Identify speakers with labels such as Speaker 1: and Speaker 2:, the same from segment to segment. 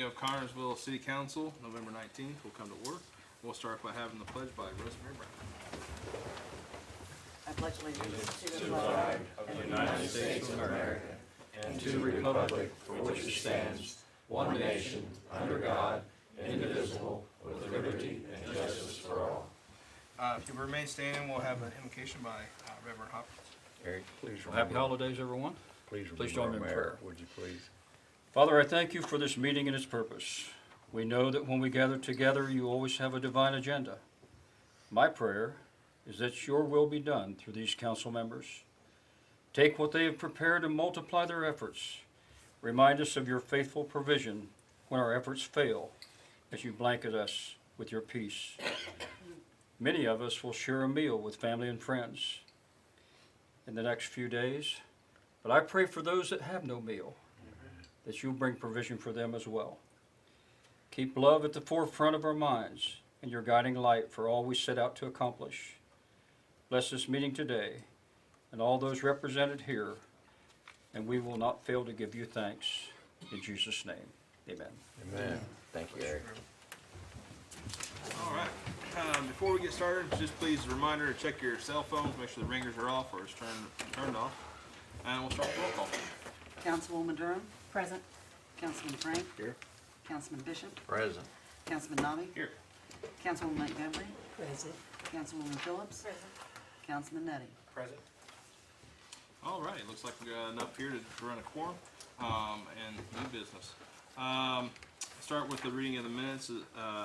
Speaker 1: of Connersville City Council, November 19th, will come to order. We'll start by having the pledge by Rosemary Brown.
Speaker 2: I pledge allegiance to
Speaker 3: the flag of the United States of America and to the republic for which it stands, one nation, under God, indivisible, with liberty and justice for all.
Speaker 1: If you remain standing, we'll have an invocation by Reverend Hopkins.
Speaker 3: Eric, please
Speaker 4: Well, happy holidays, everyone.
Speaker 3: Please
Speaker 4: join me in prayer.
Speaker 3: Would you please?
Speaker 4: Father, I thank you for this meeting and its purpose. We know that when we gather together, you always have a divine agenda. My prayer is that your will be done through these council members. Take what they have prepared and multiply their efforts. Remind us of your faithful provision when our efforts fail, as you blanket us with your peace. Many of us will share a meal with family and friends in the next few days, but I pray for those that have no meal, that you'll bring provision for them as well. Keep love at the forefront of our minds and your guiding light for all we set out to accomplish. Bless this meeting today and all those represented here, and we will not fail to give you thanks. In Jesus' name, amen.
Speaker 3: Amen. Thank you, Eric.
Speaker 1: All right. Before we get started, just please a reminder to check your cell phones, make sure the ringers are off or it's turned off. And we'll start with roll call.
Speaker 2: Councilwoman Durham,
Speaker 5: Present.
Speaker 2: Councilman Frank,
Speaker 3: Here.
Speaker 2: Councilman Bishop,
Speaker 3: Present.
Speaker 2: Councilman Nobby,
Speaker 1: Here.
Speaker 2: Councilwoman Montgomery,
Speaker 5: Present.
Speaker 2: Councilwoman Phillips, Councilman Nettie.
Speaker 1: Present. All right. Looks like we got enough here to run a quorum and new business. Start with the reading of the minutes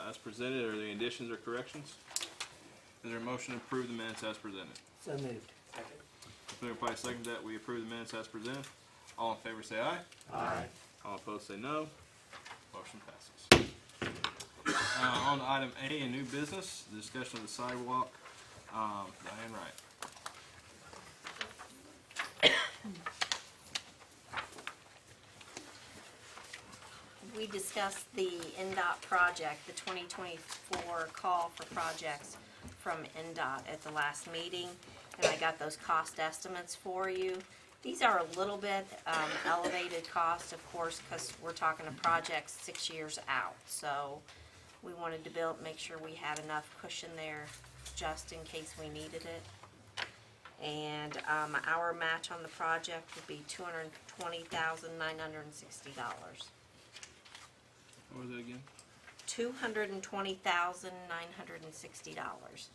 Speaker 1: as presented. Are there any additions or corrections? Is there a motion to approve the minutes as presented?
Speaker 5: So moved.
Speaker 1: Moved by second that we approve the minutes as presented. All in favor say aye.
Speaker 3: Aye.
Speaker 1: All opposed say no. Motion passes. On to item A in new business, the discussion of the sidewalk. Diane Wright.
Speaker 6: We discussed the NDOT project, the 2024 call for projects from NDOT at the last meeting, and I got those cost estimates for you. These are a little bit elevated cost, of course, because we're talking a project 6 years out. So we wanted to make sure we had enough cushion there just in case we needed it. And our match on the project would be $220,960.
Speaker 1: What was it again?
Speaker 6: $220,960.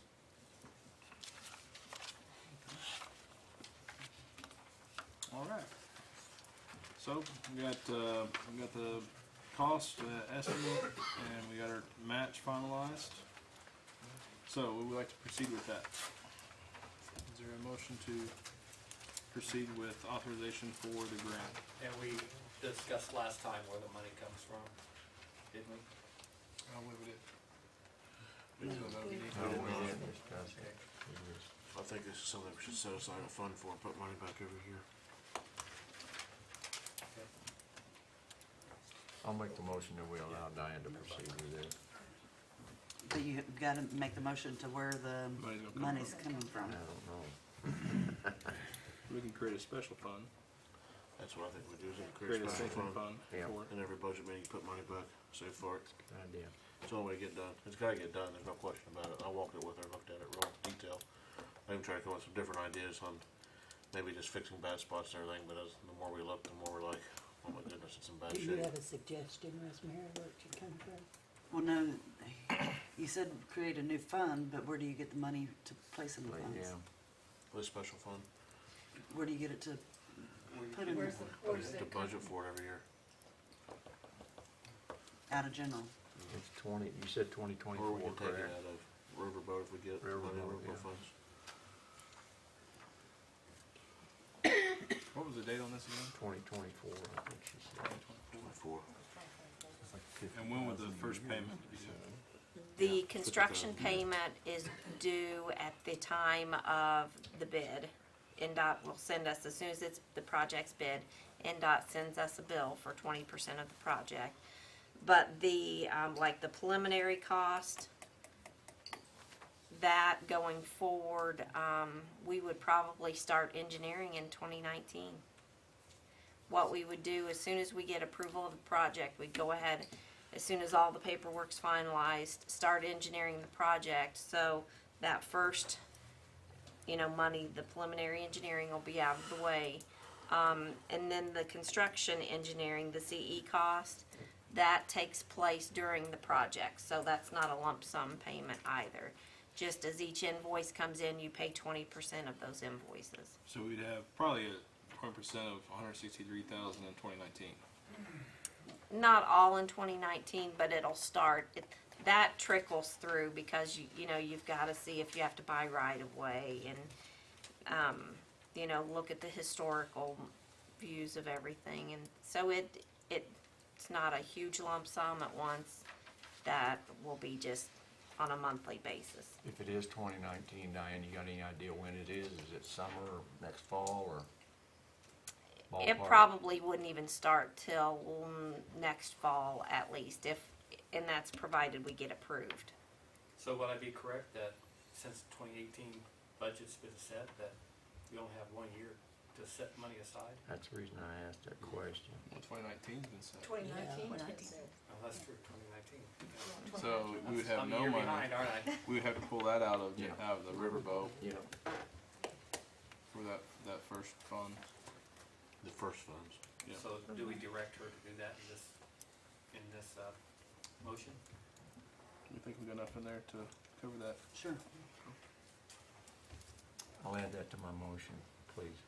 Speaker 1: All right. So we got the cost estimate and we got our match finalized. So we would like to proceed with that. Is there a motion to proceed with authorization for the grant?
Speaker 7: And we discussed last time where the money comes from, didn't we?
Speaker 1: I believe we did.
Speaker 8: I think this is something we should set aside a fund for and put money back over here.
Speaker 3: I'll make the motion that we allow Diane to proceed with it.
Speaker 2: But you gotta make the motion to where the money's coming from.
Speaker 3: I don't know.
Speaker 1: We can create a special fund,
Speaker 8: That's what I think we do, is
Speaker 1: create
Speaker 8: create
Speaker 1: a
Speaker 8: a special
Speaker 1: sinking
Speaker 8: fund.
Speaker 1: fund
Speaker 3: Yeah.
Speaker 1: for it.
Speaker 8: In every budget meeting, put money back, save for it.
Speaker 3: Good idea.
Speaker 8: It's the only way to get done. It's gotta get done, there's no question about it. I walked it with her, looked at it real detail. I even tried to come up with some different ideas on maybe just fixing bad spots and everything, but the more we look, the more we're like, oh my goodness, it's in bad
Speaker 5: Do you
Speaker 8: shape.
Speaker 5: have a suggestion, Rosemary, where it should come from?
Speaker 2: Well, no, you said create a new fund, but where do you get the money to place in the funds?
Speaker 3: Yeah.
Speaker 8: With a special fund,
Speaker 2: Where do you get it to put in,
Speaker 8: to budget for it every year.
Speaker 2: out of general?
Speaker 3: It's 20, you said 2024,
Speaker 8: Or we can take it
Speaker 3: correct?
Speaker 8: out of Riverboat if we get money in
Speaker 3: Riverboat,
Speaker 8: Riverboat
Speaker 3: yeah.
Speaker 8: funds.
Speaker 1: What was the date on this again?
Speaker 3: 2024, I think she said.
Speaker 8: 24.
Speaker 1: And when would the first payment be due?
Speaker 6: The construction payment is due at the time of the bid. NDOT will send us, as soon as the project's bid, NDOT sends us a bill for 20% of the project. But the, like the preliminary cost, that going forward, we would probably start engineering in 2019. What we would do, as soon as we get approval of the project, we'd go ahead as soon as all the paperwork's finalized, start engineering the project, so that first, money, the preliminary engineering will be out of the way. And then the construction engineering, the CE cost, that takes place during the project, so that's not a lump sum payment either. Just as each invoice comes in, you pay 20% of those invoices.
Speaker 1: So we'd have probably a 20% of 163,000 in 2019.
Speaker 6: Not all in 2019, but it'll start, that trickles through because you've gotta see if you have to buy right of way and, look at the historical views of everything. And so it's not a huge lump sum at once, that will be just on a monthly basis.
Speaker 3: If it is 2019, Diane, you got any idea when it is? Is it summer or next fall or
Speaker 6: It
Speaker 3: ballpark?
Speaker 6: probably wouldn't even start till next fall at least, and that's provided we get approved.
Speaker 7: So would I be correct that since 2018 budget's been set, that we only have 1 year to set money aside?
Speaker 3: That's the reason I asked that question.
Speaker 1: Well, 2019's been set.
Speaker 5: 2019.
Speaker 7: Oh, that's true, 2019.
Speaker 1: So we would have
Speaker 7: I'm a
Speaker 1: no
Speaker 7: year
Speaker 1: money.
Speaker 7: behind, aren't I?
Speaker 1: We would have to pull that out of
Speaker 3: Yeah.
Speaker 1: the riverboat
Speaker 3: Yeah.
Speaker 1: for that first fund.
Speaker 8: The first funds.
Speaker 1: Yeah.
Speaker 7: So do we direct her to do that in this motion?
Speaker 1: You think we got enough in there to cover that?
Speaker 2: Sure.
Speaker 3: I'll add that to my motion, please.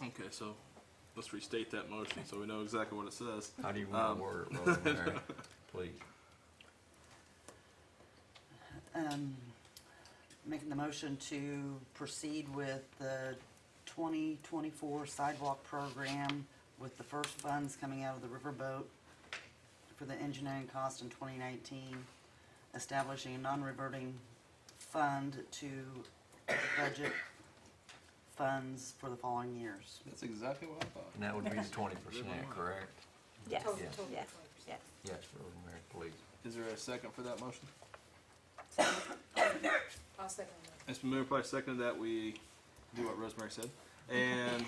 Speaker 1: Okay, so let's restate that motion so we know exactly what it says.
Speaker 3: How do you want to word it, Rosemary? Please.
Speaker 2: Making the motion to proceed with the 2024 sidewalk program with the first funds coming out of the riverboat for the engineering cost in 2019, establishing a non-reverting fund to budget funds for the following years.
Speaker 1: That's exactly what I thought.
Speaker 3: And that would be the 20%, correct?
Speaker 6: Yes,
Speaker 5: Total,
Speaker 3: Yes.
Speaker 5: total
Speaker 6: yes,
Speaker 5: 20%.
Speaker 6: yes.
Speaker 3: Yes, Rosemary, please.
Speaker 1: Is there a second for that motion?
Speaker 5: I'll second that.
Speaker 1: It's been moved by second that we do what Rosemary said. And,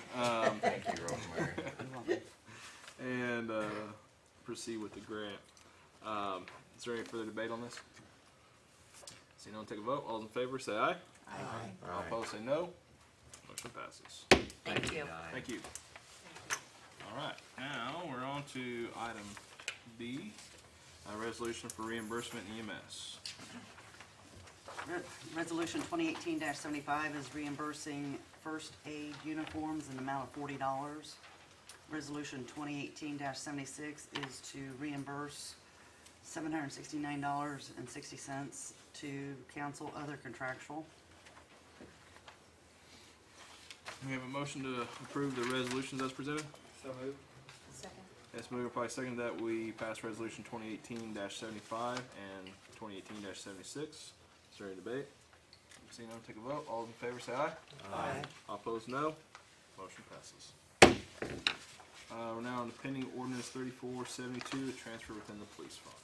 Speaker 3: Thank you, Rosemary.
Speaker 2: You're welcome.
Speaker 1: proceed with the grant. Is there any further debate on this? See no one take a vote. All those in favor say aye.
Speaker 3: All
Speaker 1: All
Speaker 3: right.
Speaker 1: opposed say no. Motion passes.
Speaker 6: Thank you.
Speaker 3: Diane.
Speaker 1: Thank you. All right, now we're on to item B, a resolution for reimbursement EMS.
Speaker 2: Resolution 2018-75 is reimbursing first aid uniforms in the amount of $40. Resolution 2018-76 is to reimburse $769.60 to council other contractual.
Speaker 1: We have a motion to approve the resolutions as presented.
Speaker 7: So moved.
Speaker 5: Second.
Speaker 1: It's moved by second that we pass resolution 2018-75 and 2018-76. Is there any debate? Seeing none, take a vote. All those in favor say aye.
Speaker 5: Aye.
Speaker 1: All opposed, no. Motion passes. We're now on the pending ordinance 3472, the transfer within the police funds.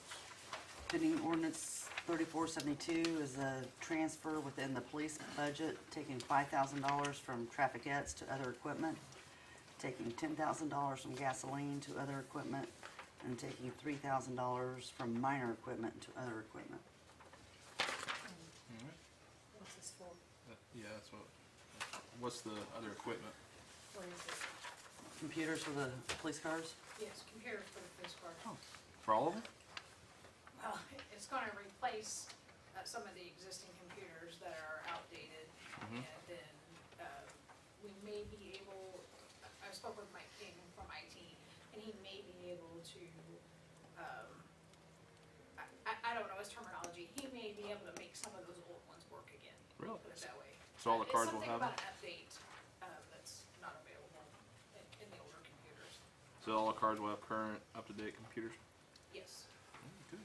Speaker 2: Pending ordinance 3472 is a transfer within the police budget, taking $5,000 from trafficettes to other equipment, taking $10,000 from gasoline to other equipment, and taking $3,000 from minor equipment to other equipment.
Speaker 5: What's this for?
Speaker 1: Yeah, that's what's the other equipment?
Speaker 5: What is it?
Speaker 2: Computers for the police cars?
Speaker 9: Yes, computers for the police car.
Speaker 1: For all of them?
Speaker 9: Well, it's gonna replace some of the existing computers that are outdated.
Speaker 1: Mhm.
Speaker 9: And then, we may be able, I spoke with Mike King from IT, and he may be able to, I don't know his terminology, he may be able to make some of those old ones work again.
Speaker 1: Really?
Speaker 9: Put it that way.
Speaker 1: So all the cards will
Speaker 9: It's
Speaker 1: have
Speaker 9: something
Speaker 1: them?
Speaker 9: about an update, that's not available in the older computers.
Speaker 1: So all the cards will have current, up-to-date computers?
Speaker 9: Yes.
Speaker 1: Good.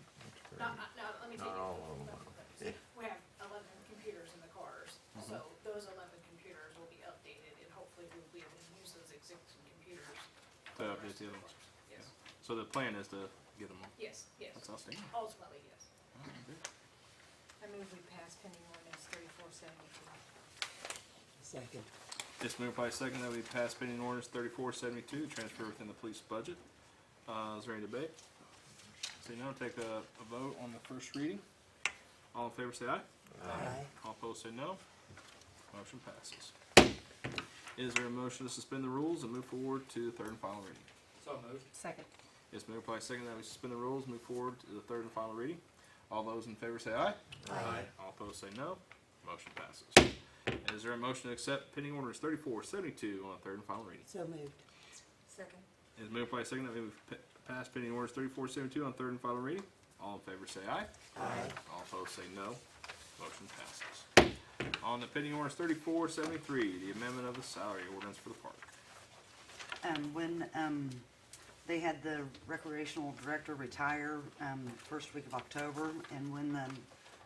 Speaker 9: No, let me take
Speaker 3: Not
Speaker 9: it.
Speaker 3: all of them. Yeah.
Speaker 9: We have 11 computers in the cars, so those 11 computers will be updated, and hopefully we'll be able to use those existing computers.
Speaker 1: To update the other ones.
Speaker 9: Yes,
Speaker 1: So the plan is to get them all.
Speaker 9: yes, yes.
Speaker 1: That's outstanding.
Speaker 9: Ultimately, yes.
Speaker 5: I move we pass pending ordinance 3472. Second.
Speaker 1: It's moved by second that we pass pending ordinance 3472, transfer within the police budget. Is there any debate? seeing none, take a vote on the first reading. All in favor say aye.
Speaker 2: Aye.
Speaker 1: All opposed say no. Motion passes. Is there a motion to suspend the rules and move forward to the third and final reading?
Speaker 7: So moved.
Speaker 5: Second.
Speaker 1: It's moved by second that we suspend the rules, move forward to the third and final reading. All those in favor say aye.
Speaker 2: Aye.
Speaker 1: All opposed say no. Motion passes. Is there a motion to accept pending orders 3472 on the third and final reading?
Speaker 2: So moved.
Speaker 5: Second.
Speaker 1: It's moved by second that we pass pending orders 3472 on third and final reading. All in favor say aye.
Speaker 2: Aye.
Speaker 1: All opposed say no. Motion passes. On the pending orders 3473, the amendment of the salary ordinance for the park.
Speaker 2: When they had the recreational director retire first week of October, and when the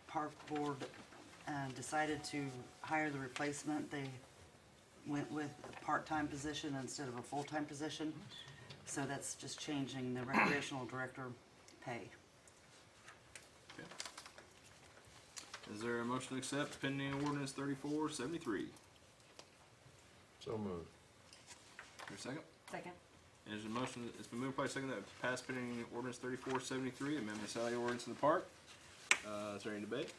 Speaker 2: park board decided to hire the replacement, they went with a part-time position instead of a full-time position. So that's just changing the recreational director pay.
Speaker 1: Okay. Is there a motion to accept pending ordinance 3473?
Speaker 3: So moved.
Speaker 1: Is there a second?
Speaker 5: Second.
Speaker 1: There's a motion, it's been moved by second that pass pending ordinance 3473, amendment salary ordinance in the park. Is there any debate?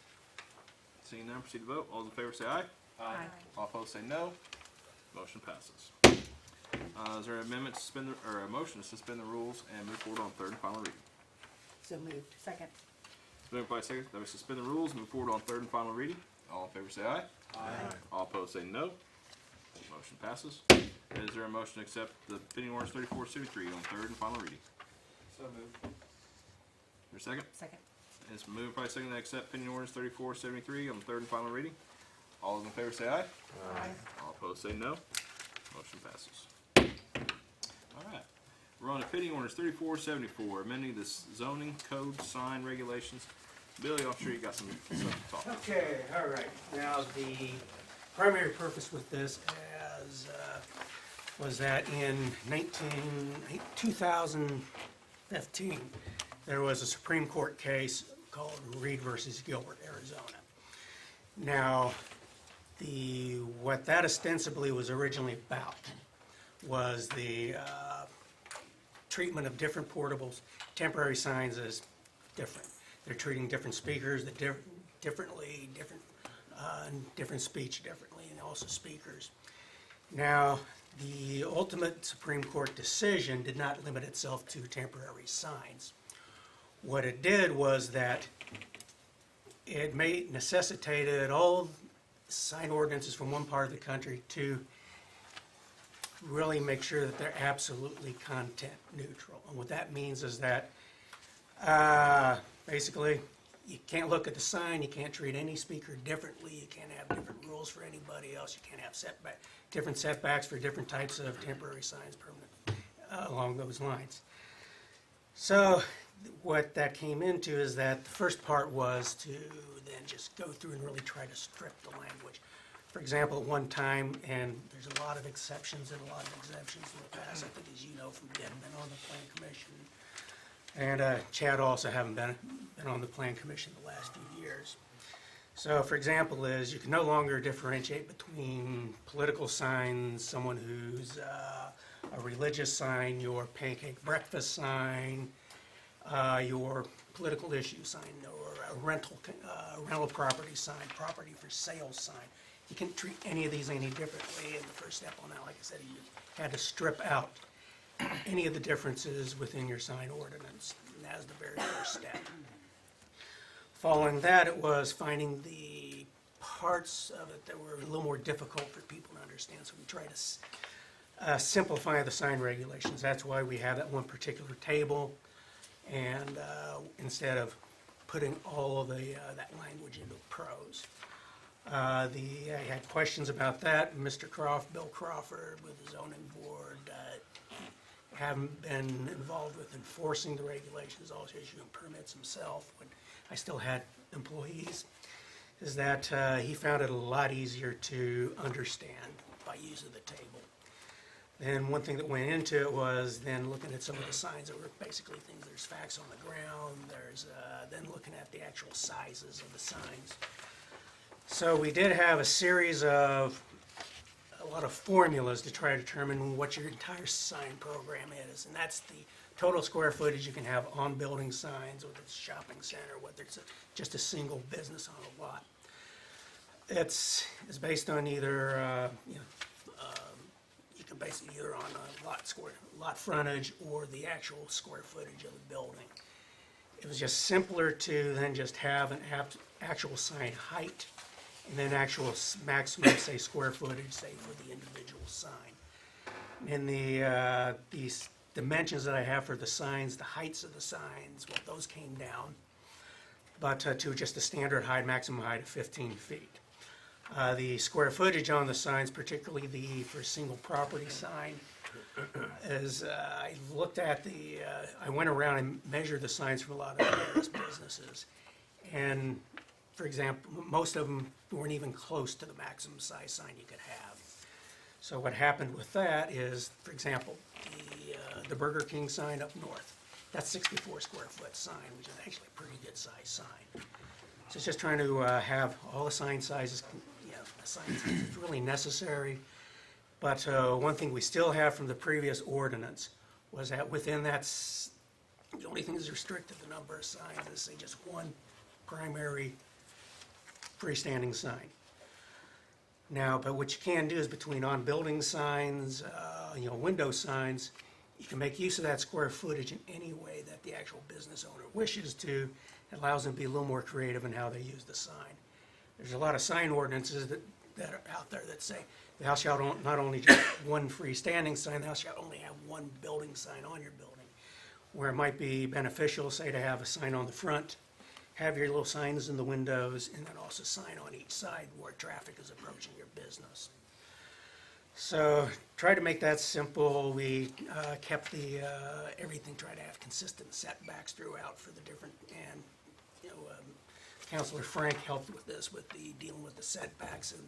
Speaker 1: Seeing none, proceed to vote. All those in favor say aye.
Speaker 5: Aye.
Speaker 1: All opposed say no. Motion passes. Is there an amendment to suspend, or a motion to suspend the rules and move forward on third and final reading?
Speaker 5: So moved. Second.
Speaker 1: It's moved by second that we suspend the rules and move forward on third and final reading. All in favor say aye.
Speaker 3: Aye.
Speaker 1: All opposed say no. Motion passes. Is there a motion to accept the pending ordinance 3473 on third and final reading?
Speaker 7: So moved.
Speaker 1: Is there a second?
Speaker 5: Second.
Speaker 1: It's moved by second to accept pending ordinance 3473 on third and final reading. All those in favor say aye.
Speaker 5: Aye.
Speaker 1: All opposed say no. Motion passes. Alright. We're on to pending ordinance 3474, amending the zoning code sign regulations. Billy, I'm sure you got some stuff to talk about.
Speaker 10: Okay, all right. Now, the primary purpose with this was that in 2015, there was a Supreme Court case called Reed versus Gilbert, Arizona. Now, what that ostensibly was originally about was the treatment of different portables, temporary signs as different. They're treating different speakers that differently, different speech differently, and also speakers. Now, the ultimate Supreme Court decision did not limit itself to temporary signs. What it did was that it necessitated all sign ordinances from one part of the country to really make sure that they're absolutely content neutral. And what that means is that basically you can't look at the sign, you can't treat any speaker differently, you can't have different rules for anybody else, you can't have different setbacks for different types of temporary signs permanent along those lines. So what that came into is that the first part was to then just go through and really try to strip the language. For example, at one time, and there's a lot of exceptions and a lot of exemptions in the past, I think as you know from Deb, been on the Plan Commission. And Chad also haven't been on the Plan Commission the last few years. So for example is you can no longer differentiate between political signs, someone who's a religious sign, your pancake breakfast sign, your political issue sign, or a rental property sign, property for sale sign. You can't treat any of these any differently. And the first step on that, like I said, you had to strip out any of the differences within your sign ordinance. And that was the very first step. Following that, it was finding the parts of it that were a little more difficult for people to understand. So we tried to simplify the sign regulations. That's why we have that one particular table. And instead of putting all of that language into prose. I had questions about that. Bill Crawford with the zoning board, haven't been involved with enforcing the regulations, also issuing permits himself when I still had employees, is that he found it a lot easier to understand by using the table. Then one thing that went into it was then looking at some of the signs that were basically things, there's facts on the ground, there's then looking at the actual sizes of the signs. So we did have a lot of formulas to try to determine what your entire sign program is, and that's the total square footage you can have on building signs, whether it's shopping center, whether it's just a single business on a lot. It's based on either, you can base it either on a lot frontage or the actual square footage of the building. It was just simpler to then just have an actual sign height and then actual maximum, say, square footage, say, for the individual sign. And these dimensions that I have for the signs, the heights of the signs, well, those came down, but to just a standard height, maximum height of 15 feet. The square footage on the signs, particularly for a single property sign, is I looked at I went around and measured the signs from a lot of various businesses. And for example, most of them weren't even close to the maximum size sign you could have. So what happened with that is, for example, the Burger King sign up north, that's 64 square foot sign, which is actually a pretty good size sign. So it's just trying to have all the sign sizes, the sign size is really necessary. But one thing we still have from the previous ordinance was that within that, the only thing that's restricted the number of signs is, say, just one primary freestanding sign. Now, but what you can do is between on-building signs, window signs, you can make use of that square footage in any way that the actual business owner wishes to. It allows them to be a little more creative in how they use the sign. There's a lot of sign ordinances that are out there that say, thou shalt not only just one freestanding sign, thou shalt only have one building sign on your building. Where it might be beneficial, say, to have a sign on the front, have your little signs in the windows, and then also sign on each side where traffic is approaching your business. So try to make that simple. We kept everything, try to have consistent setbacks throughout for the different, and Councilor Frank helped with this, with dealing with the setbacks and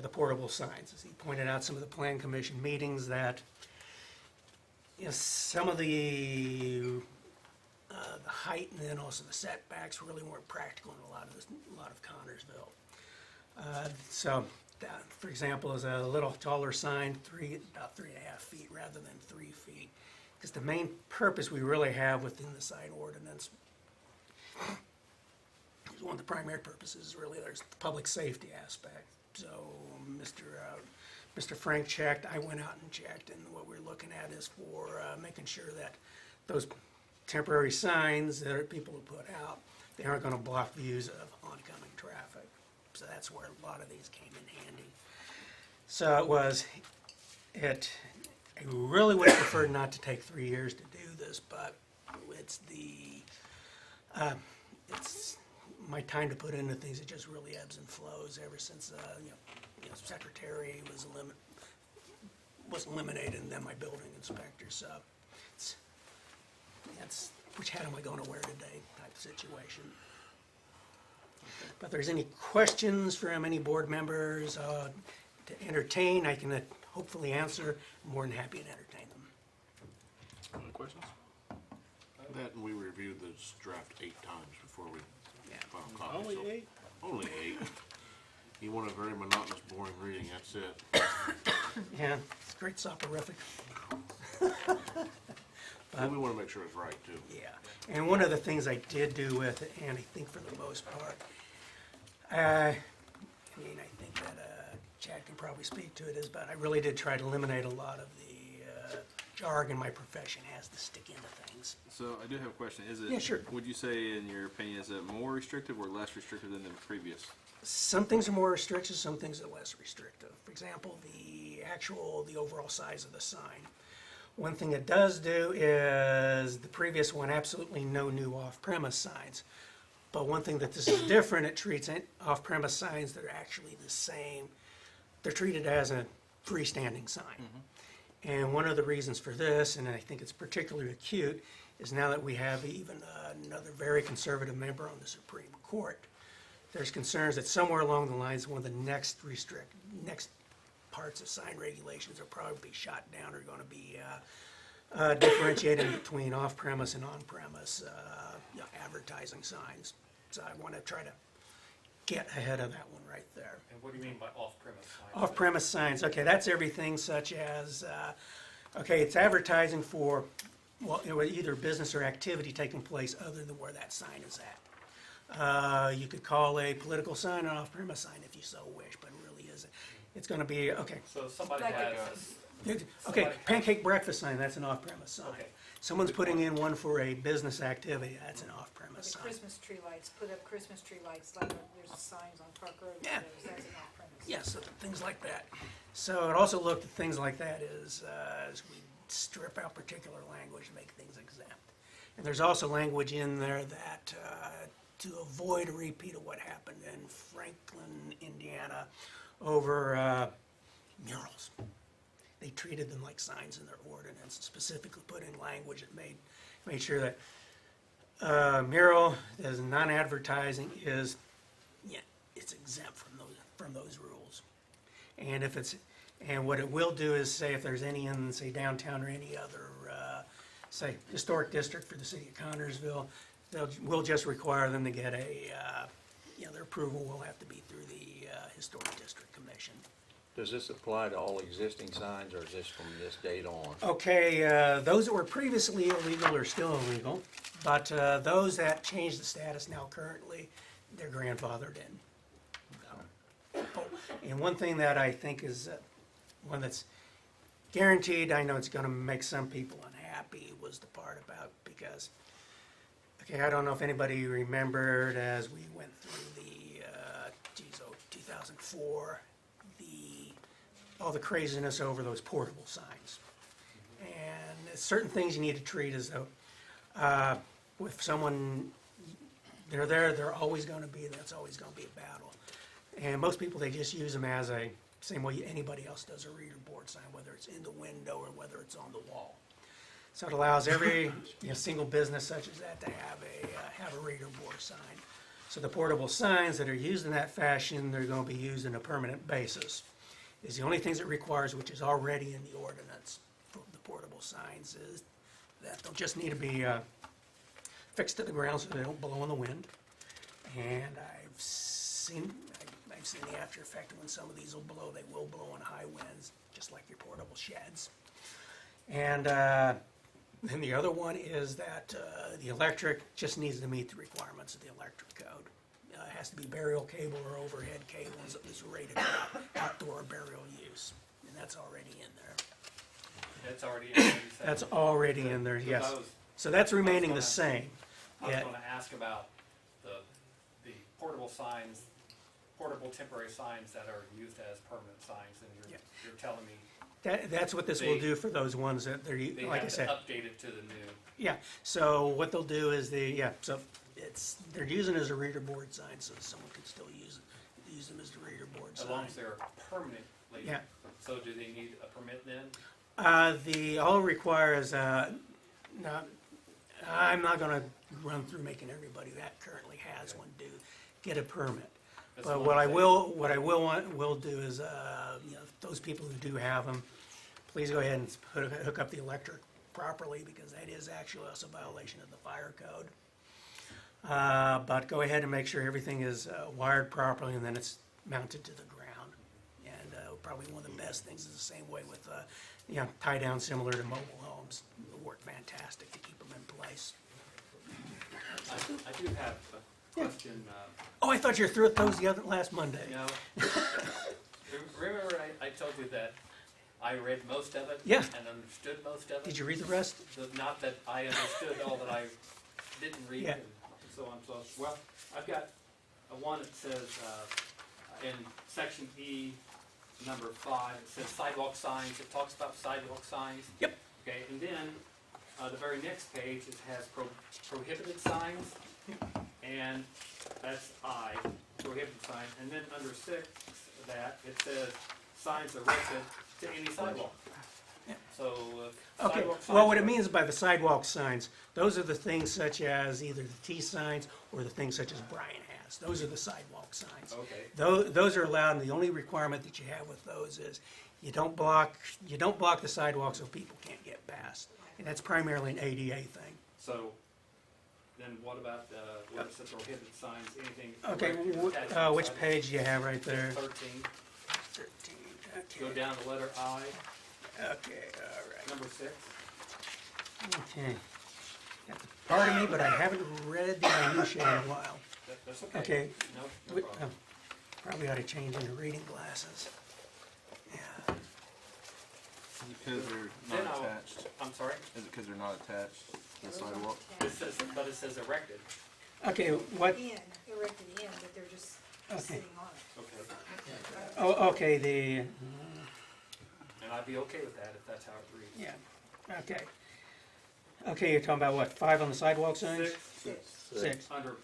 Speaker 10: the portable signs. As he pointed out, some of the Plan Commission meetings that some of the height and then also the setbacks really weren't practical in a lot of Connersville. So, for example, is a little taller sign, about 3.5 feet rather than 3 feet, because the main purpose we really have within the sign ordinance, one of the primary purposes is really there's the public safety aspect. So, Mr. Frank checked, I went out and checked, and what we're looking at is for making sure that those temporary signs that people have put out, they aren't going to block views of oncoming traffic. So that's where a lot of these came in handy. So I really would have preferred not to take 3 years to do this, but it's my time to put into things, it just really ebbs and flows ever since, secretary was eliminated, and then my building inspector, so it's which hat am I going to wear today type of situation. But if there's any questions from any board members to entertain, I can hopefully answer. I'm more than happy to entertain them.
Speaker 1: Any questions?
Speaker 8: That, and we reviewed this draft 8 times before we filed copies.
Speaker 1: Only
Speaker 8: so-
Speaker 1: 8?
Speaker 8: Only 8. You want a very monotonous, boring reading, that's it.
Speaker 10: Yeah, it's great soporific.
Speaker 8: And we want to make sure it's right, too.
Speaker 10: Yeah, and one of the things I did do with it, and I think for the most part, I think that Chad can probably speak to it, but I really did try to eliminate a lot of the jargon my profession has to stick into things.
Speaker 1: So I do have a question. Is it?
Speaker 10: Yeah, sure.
Speaker 1: Would you say, in your opinion, is it more restrictive or less restrictive than the previous?
Speaker 10: Some things are more restrictive, some things are less restrictive. For example, the overall size of the sign. One thing it does do is the previous one, absolutely no new off-premise signs. But one thing that this is different, it treats off-premise signs that are actually the same. They're treated as a freestanding sign. Mm-hmm. And one of the reasons for this, and I think it's particularly acute, is now that we have even another very conservative member on the Supreme Court, there's concerns that somewhere along the lines, one of the next parts of sign regulations will probably be shot down or going to be differentiated between off-premise and on-premise advertising signs. So I want to try to get ahead of that one right there.
Speaker 7: And what do you mean by off-premise signs?
Speaker 10: Off-premise signs, okay, that's everything such as, it's advertising for well, you know, either business or activity taking place other than where that sign is at. You could call a political sign an off-premise sign if you so wish, but it really isn't. It's gonna be, okay,
Speaker 7: So if somebody
Speaker 5: Like
Speaker 7: has,
Speaker 10: okay, pancake breakfast sign, that's an off-premise sign.
Speaker 7: Okay.
Speaker 10: Someone's putting in one for a business activity, that's an off-premise
Speaker 5: The
Speaker 10: sign.
Speaker 5: Christmas tree lights, put up Christmas tree lights, like there's signs on Park Road,
Speaker 10: Yeah.
Speaker 5: that's an off-premise.
Speaker 10: Yes, so things like that. So it also looked at things like that as we strip out particular language, make things exempt. And there's also language in there that, to avoid a repeat of what happened in Franklin, Indiana, over murals. They treated them like signs in their ordinance, specifically put in language that made sure that mural as non-advertising is, yeah, it's exempt from those rules. And if it's, and what it will do is say if there's any in, say, downtown or any other, say, historic district for the city of Connersville, we'll just require them to get a, their approval will have to be through the Historic District Commission.
Speaker 3: Does this apply to all existing signs, or is this from this date on?
Speaker 10: Okay, those that were previously illegal are still illegal, but those that changed the status now currently, they're grandfathered in. Oh, and one thing that I think is one that's guaranteed, I know it's gonna make some people unhappy, was the part about, because, okay, I don't know if anybody remembered as we went through the, 2004, all the craziness over those portable signs. And there's certain things you need to treat as though, if someone, they're there, they're always gonna be, that's always gonna be a battle. And most people, they just use them as a, same way anybody else does a reader board sign, whether it's in the window or whether it's on the wall. So it allows every single business such as that to have a reader board sign. So the portable signs that are used in that fashion, they're gonna be used on a permanent basis. Is the only things it requires, which is already in the ordinance for the portable signs, is that they'll just need to be fixed to the ground so they don't blow in the wind. And I've seen the after effect when some of these will blow, they will blow in high winds, just like your portable sheds. And then the other one is that the electric just needs to meet the requirements of the electric code. It has to be burial cable or overhead cables that is rated for outdoor burial use, and that's already in there.
Speaker 7: that's already in there, you said?
Speaker 10: That's already in there,
Speaker 7: Because
Speaker 10: yes.
Speaker 7: I was-
Speaker 10: So that's remaining the same.
Speaker 7: I was
Speaker 10: Yeah.
Speaker 7: gonna ask about the portable signs, portable temporary signs that are used as permanent signs, and
Speaker 10: Yeah.
Speaker 7: you're telling me
Speaker 10: That's what this will
Speaker 7: They-
Speaker 10: do for those ones that they're,
Speaker 7: they
Speaker 10: like I
Speaker 7: have to
Speaker 10: said.
Speaker 7: update it to the new.
Speaker 10: Yeah, so what they'll do is so they're using it as a reader board sign, so someone can still use them as the reader board
Speaker 7: As long
Speaker 10: sign.
Speaker 7: as they're permanently.
Speaker 10: Yeah.
Speaker 7: So do they need a permit then?
Speaker 10: All it requires, I'm not gonna run through making everybody that currently has one get a permit.
Speaker 7: That's
Speaker 10: But
Speaker 7: one
Speaker 10: what I
Speaker 7: thing.
Speaker 10: will do is, those people who do have them, please go ahead and hook up the electric properly, because that is actually also a violation of the fire code. But go ahead and make sure everything is wired properly, and then it's mounted to the ground. And probably one of the best things is the same way with, tie down similar to mobile homes. It'll work fantastic to keep them in place.
Speaker 7: I do have a question,
Speaker 10: Oh, I thought you were through with those last Monday.
Speaker 7: no. Remember I told you that I read most of it?
Speaker 10: Yeah.
Speaker 7: And understood most of it?
Speaker 10: Did you read the rest?
Speaker 7: Not that I understood all that I didn't read,
Speaker 10: Yeah.
Speaker 7: and so on, well, I've got a one that says, in section E, number 5, it says sidewalk signs, it talks about sidewalk signs.
Speaker 10: Yep.
Speaker 7: Okay, and then, the very next page, it has prohibited signs, and that's I, prohibited sign, and then under 6 of that, it says, signs erected to any sidewalk. So,
Speaker 10: Okay,
Speaker 7: sidewalk signs.
Speaker 10: well, what it means by the sidewalk signs, those are the things such as either the T signs or the things such as Brian has. Those are the sidewalk signs.
Speaker 7: Okay.
Speaker 10: Those are allowed, and the only requirement that you have with those is you don't block the sidewalk so people can't get past. And that's primarily an ADA thing.
Speaker 7: So, then what about, where it says prohibited signs, anything?
Speaker 10: Okay,
Speaker 7: erected or attached to the
Speaker 10: which
Speaker 7: sidewalk?
Speaker 10: page do you have right there?
Speaker 7: 13,
Speaker 10: 13,
Speaker 7: go
Speaker 10: okay.
Speaker 7: down to letter I,
Speaker 10: Okay, all right.
Speaker 7: number 6.
Speaker 10: Okay. That's a part of me, but I haven't read the minutia in a while.
Speaker 7: That's okay.
Speaker 10: Okay.
Speaker 7: No
Speaker 10: We-
Speaker 7: problem.
Speaker 10: Probably ought to change into reading glasses. Yeah.
Speaker 1: Because they're
Speaker 7: Then
Speaker 1: not
Speaker 7: I'll-
Speaker 1: attached.
Speaker 7: I'm sorry?
Speaker 1: Is it because they're not attached to the sidewalk?
Speaker 7: It says, but it says erected.
Speaker 10: Okay, what,
Speaker 5: In, erected in, but they're just
Speaker 10: Okay.
Speaker 5: sitting on it.
Speaker 7: Okay.
Speaker 10: oh, okay, the,
Speaker 7: And I'd be okay with that if that's how it reads.
Speaker 10: yeah, okay. Okay, you're talking about what, 5 on the sidewalk signs?
Speaker 7: Six,
Speaker 10: 6.
Speaker 7: under,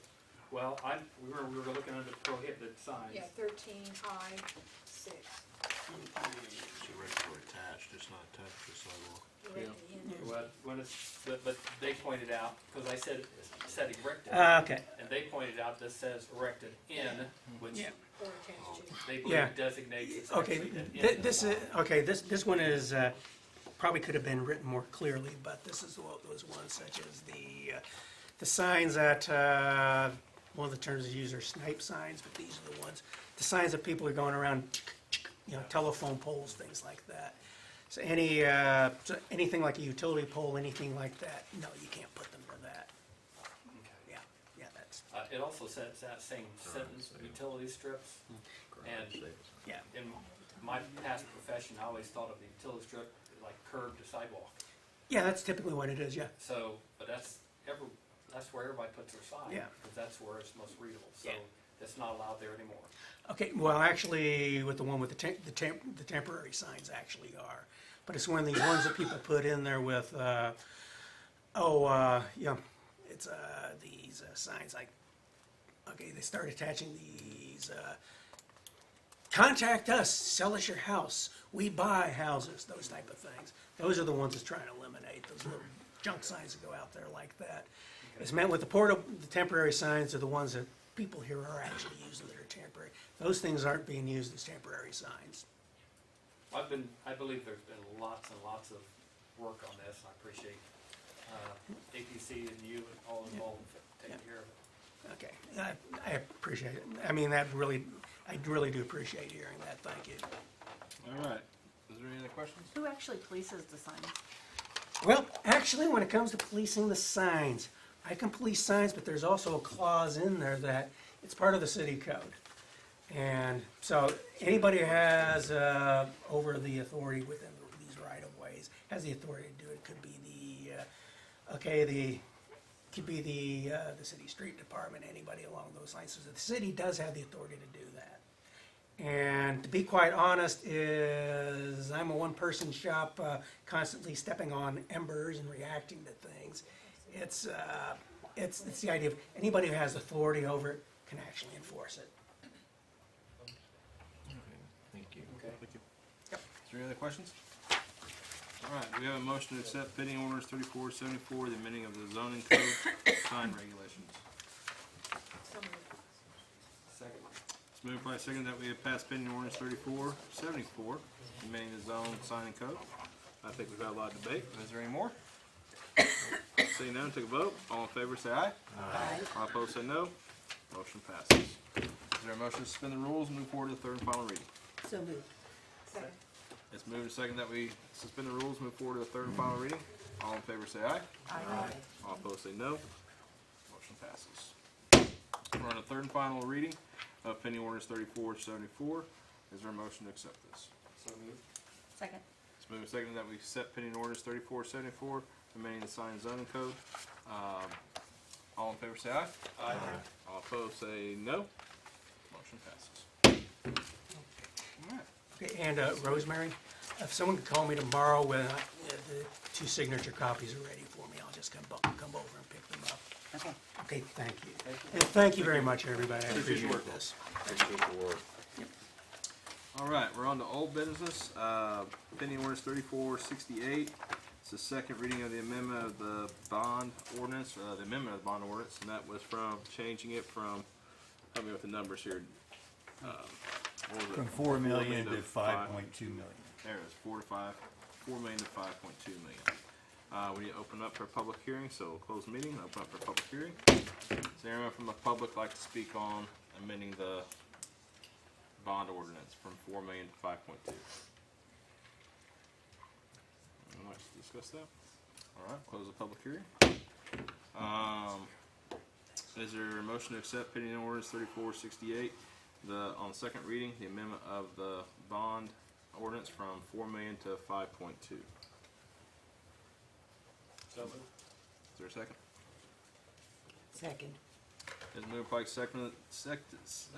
Speaker 7: well, we were looking under prohibited signs.
Speaker 5: Yeah, 13I, 6.
Speaker 8: It's regular attached, it's not attached to the sidewalk.
Speaker 5: Erected in.
Speaker 7: Well, when it's, but they pointed out, because I said erected,
Speaker 10: Okay,
Speaker 7: and they pointed out this says erected in, which
Speaker 10: yeah.
Speaker 5: Or attached to.
Speaker 7: they
Speaker 10: Yeah.
Speaker 7: believe designates it's
Speaker 10: Okay,
Speaker 7: actually an in.
Speaker 10: this is, okay, this one is, probably could have been written more clearly, but this is what those ones such as the signs that, one of the terms they use are snipe signs, but these are the ones, the signs that people are going around, you know, telephone poles, things like that. So so anything like a utility pole, anything like that, no, you can't put them to that.
Speaker 7: Okay.
Speaker 10: Yeah, that's,
Speaker 7: It also says that same sentence, utility strips, and
Speaker 10: yeah.
Speaker 7: in my past profession, I always thought of the utility strip like curb to sidewalk.
Speaker 10: Yeah, that's typically what it is, yeah.
Speaker 7: So, but that's where everybody puts their sign.
Speaker 10: Yeah.
Speaker 7: Because that's where it's most readable, so
Speaker 10: Yeah.
Speaker 7: it's not allowed there anymore.
Speaker 10: Okay, well, actually, with the one with the temporary signs actually are. But it's one of these ones that people put in there with, yeah, it's, these signs like, okay, they start attaching these, contact us, sell us your house, we buy houses, those type of things. Those are the ones that's trying to eliminate, those little junk signs that go out there like that. It's meant with the temporary signs are the ones that people here are actually using that are temporary. Those things aren't being used as temporary signs.
Speaker 7: I believe there's been lots and lots of work on this, and I appreciate, APC and you and all involved in taking care of it.
Speaker 10: Okay, I appreciate it. I mean, I really do appreciate hearing that, thank you.
Speaker 1: All right. Is there any other questions?
Speaker 2: Who actually polices the signs?
Speaker 10: Well, actually, when it comes to policing the signs, I can police signs, but there's also a clause in there that it's part of the city code. And so anybody who has over the authority within these right-of-ways has the authority to do it. Could be the city street department, anybody along those lines. So the city does have the authority to do that. And to be quite honest, is I'm a one-person shop, constantly stepping on embers and reacting to things. It's the idea of anybody who has authority over it can actually enforce it.
Speaker 8: Thank you.
Speaker 7: Okay.
Speaker 1: Thank you. Is there any other questions? All right, we have a motion to accept pending orders 3474, the amending of the zoning code sign regulations.
Speaker 5: So moved.
Speaker 7: Second.
Speaker 1: It's moved by second that we have passed pending orders 3474, amending the zone signing code. I think we've had a lot of debate. Is there any more? Seeing none, take a vote. All in favor, say aye. Aye. All opposed, say no. Motion passes. Is there a motion to suspend the rules and move forward to the third and final reading?
Speaker 2: So moved.
Speaker 5: Second.
Speaker 1: It's moved to second that we suspend the rules, move forward to the third and final reading. All in favor, say aye.
Speaker 2: Aye.
Speaker 1: All opposed, say no. Motion passes. We're on the third and final reading of pending orders 3474. Is there a motion to accept this?
Speaker 7: So moved.
Speaker 2: Second.
Speaker 1: It's moved to second that we accept pending orders 3474, amending the sign zoning code. All in favor, say aye.
Speaker 7: Aye.
Speaker 1: All opposed, say no. Motion passes. All right.
Speaker 10: Okay, and Rosemary, if someone could call me tomorrow when the 2 signature copies are ready for me, I'll just come over and pick them up.
Speaker 2: Okay.
Speaker 10: Okay, thank you. And thank you very much, everybody. I
Speaker 1: Appreciate your
Speaker 10: appreciate
Speaker 1: work.
Speaker 10: this.
Speaker 8: Appreciate the work.
Speaker 1: All right, we're on to old business. Pending orders 3468. It's the second reading of the amendment of the bond ordinance, the amendment of the bond ordinance, and that was from changing it from, help me with the numbers here. What was it?
Speaker 11: From 4 million to
Speaker 1: 5.
Speaker 11: 5.2 million.
Speaker 1: There it is, 4 million to 5.2 million. We need to open up for a public hearing, so we'll close the meeting, open up for a public hearing. Does anyone from the public like to speak on amending the bond ordinance from 4 million to 5.2? Anyone like to discuss that? All right, close the public hearing. Is there a motion to accept pending ordinance 3468, on second reading, the amendment of the bond ordinance from 4 million to 5.2?
Speaker 7: So moved.
Speaker 1: Is there a second?
Speaker 2: Second.
Speaker 1: Is moved by seconded, Jesus,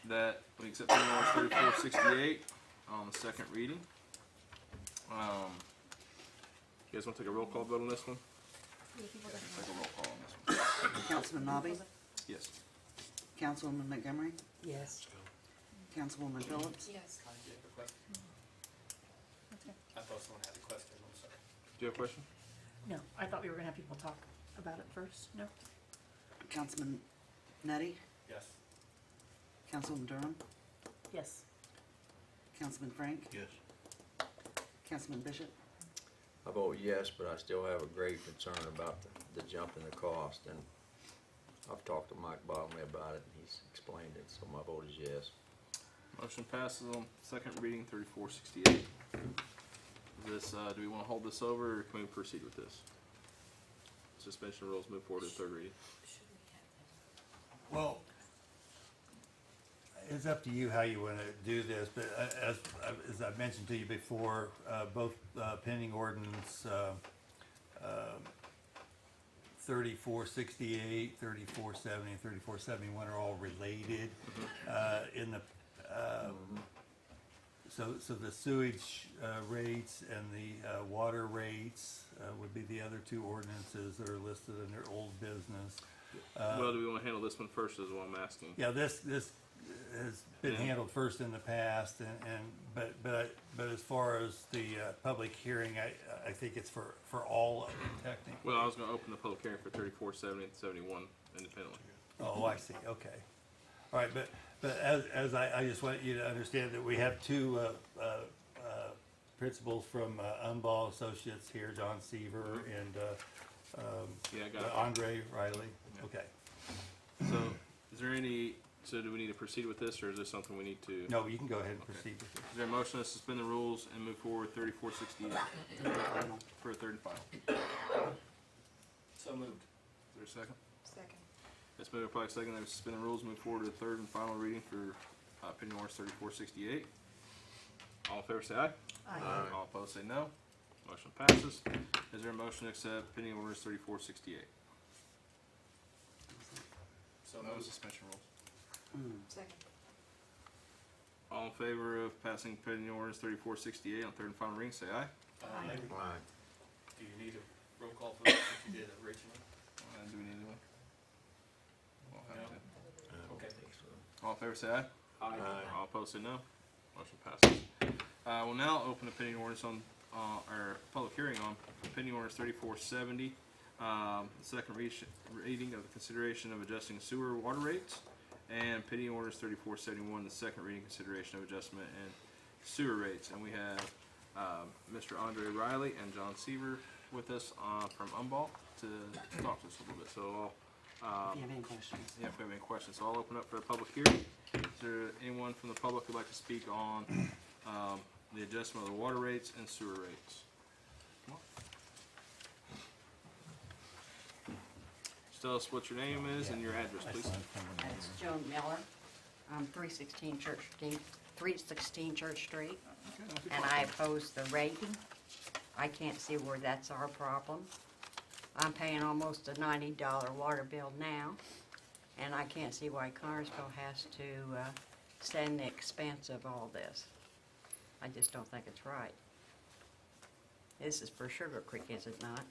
Speaker 1: that we accept pending ordinance 3468 on the second reading. You guys want to take a roll call vote on this one? Take a roll call on this one.
Speaker 2: Councilman Nobby?
Speaker 1: Yes.
Speaker 2: Councilwoman Montgomery?
Speaker 11: Yes.
Speaker 2: Councilwoman Phillips?
Speaker 5: Yes.
Speaker 7: Do you have a question? I thought someone had a question, I'm sorry.
Speaker 1: Do you have a question?
Speaker 11: No, I thought we were gonna have people talk about it first. No?
Speaker 2: Councilman Nettie?
Speaker 7: Yes.
Speaker 2: Councilwoman Durham?
Speaker 11: Yes.
Speaker 2: Councilman Frank?
Speaker 8: Yes.
Speaker 2: Councilman Bishop?
Speaker 3: I vote yes, but I still have a grave concern about the jump in the cost, and I've talked to Mike Bottomley about it, and he's explained it, so my vote is yes.
Speaker 1: Motion passes on second reading 3468. This, do we want to hold this over, or can we proceed with this? Suspension of rules, move forward to third reading.
Speaker 12: Well, it's up to you how you want to do this, but as I mentioned to you before, both pending ordinance 3468, 3470, and 3471 are all related. In the so the sewage rates and the water rates would be the other two ordinances that are listed under old business.
Speaker 1: Well, do we want to handle this one first, is what I'm asking?
Speaker 12: Yeah, this has been handled first in the past, but as far as the public hearing, I think it's for all of them technically.
Speaker 1: Well, I was going to open the public hearing for 3470 and 71 independently.
Speaker 12: Oh, I see, okay. All right, but as I just want you to understand that we have two principals from Umball Associates here, John Seaver and
Speaker 1: Yeah, I got it.
Speaker 12: Andre Riley. Okay.
Speaker 1: So, is there any, so do we need to proceed with this, or is this something we need to?
Speaker 12: No, you can go ahead and
Speaker 1: Okay.
Speaker 12: proceed with it.
Speaker 1: Is there a motion to suspend the rules and move forward 3468 for a third and final?
Speaker 7: So moved.
Speaker 1: Is there a second?
Speaker 5: Second.
Speaker 1: It's moved by second that we suspend the rules, move forward to the third and final reading for pending ordinance 3468. All in favor say aye.
Speaker 11: Aye.
Speaker 1: All opposed say no. Motion passes. Is there a motion to accept pending ordinance 3468?
Speaker 7: So
Speaker 1: No
Speaker 7: moved.
Speaker 1: suspension rules.
Speaker 5: Second.
Speaker 1: All in favor of passing pending ordinance 3468 on third and final reading say aye.
Speaker 7: Aye.
Speaker 3: Aye.
Speaker 7: Do you need a roll call for this, if you did originally?
Speaker 1: And do we need one? We'll have
Speaker 7: No.
Speaker 1: to.
Speaker 7: Okay.
Speaker 1: All in favor say aye.
Speaker 7: Aye.
Speaker 1: All opposed say no. Motion passes. We'll now open the pending ordinance on, or public hearing on pending ordinance 3470. Second reading of the consideration of adjusting sewer water rates, and pending ordinance 3471, the second reading consideration of adjustment in sewer rates. And we have Mr. Andre Riley and John Seaver with us from Umball to talk to us a little bit. So I'll,
Speaker 2: If you have any questions.
Speaker 1: yeah, if we have any questions, so I'll open up for a public hearing. Is there anyone from the public who'd like to speak on the adjustment of the water rates and sewer rates? Come on. Just tell us what your name is and your address, please.
Speaker 13: It's Joan Miller. 316 Church Street, and I oppose the rating. I can't see where that's our problem. I'm paying almost a $90 water bill now, and I can't see why Connersville has to stand the expense of all this. I just don't think it's right. This is for Sugar Creek, is it not?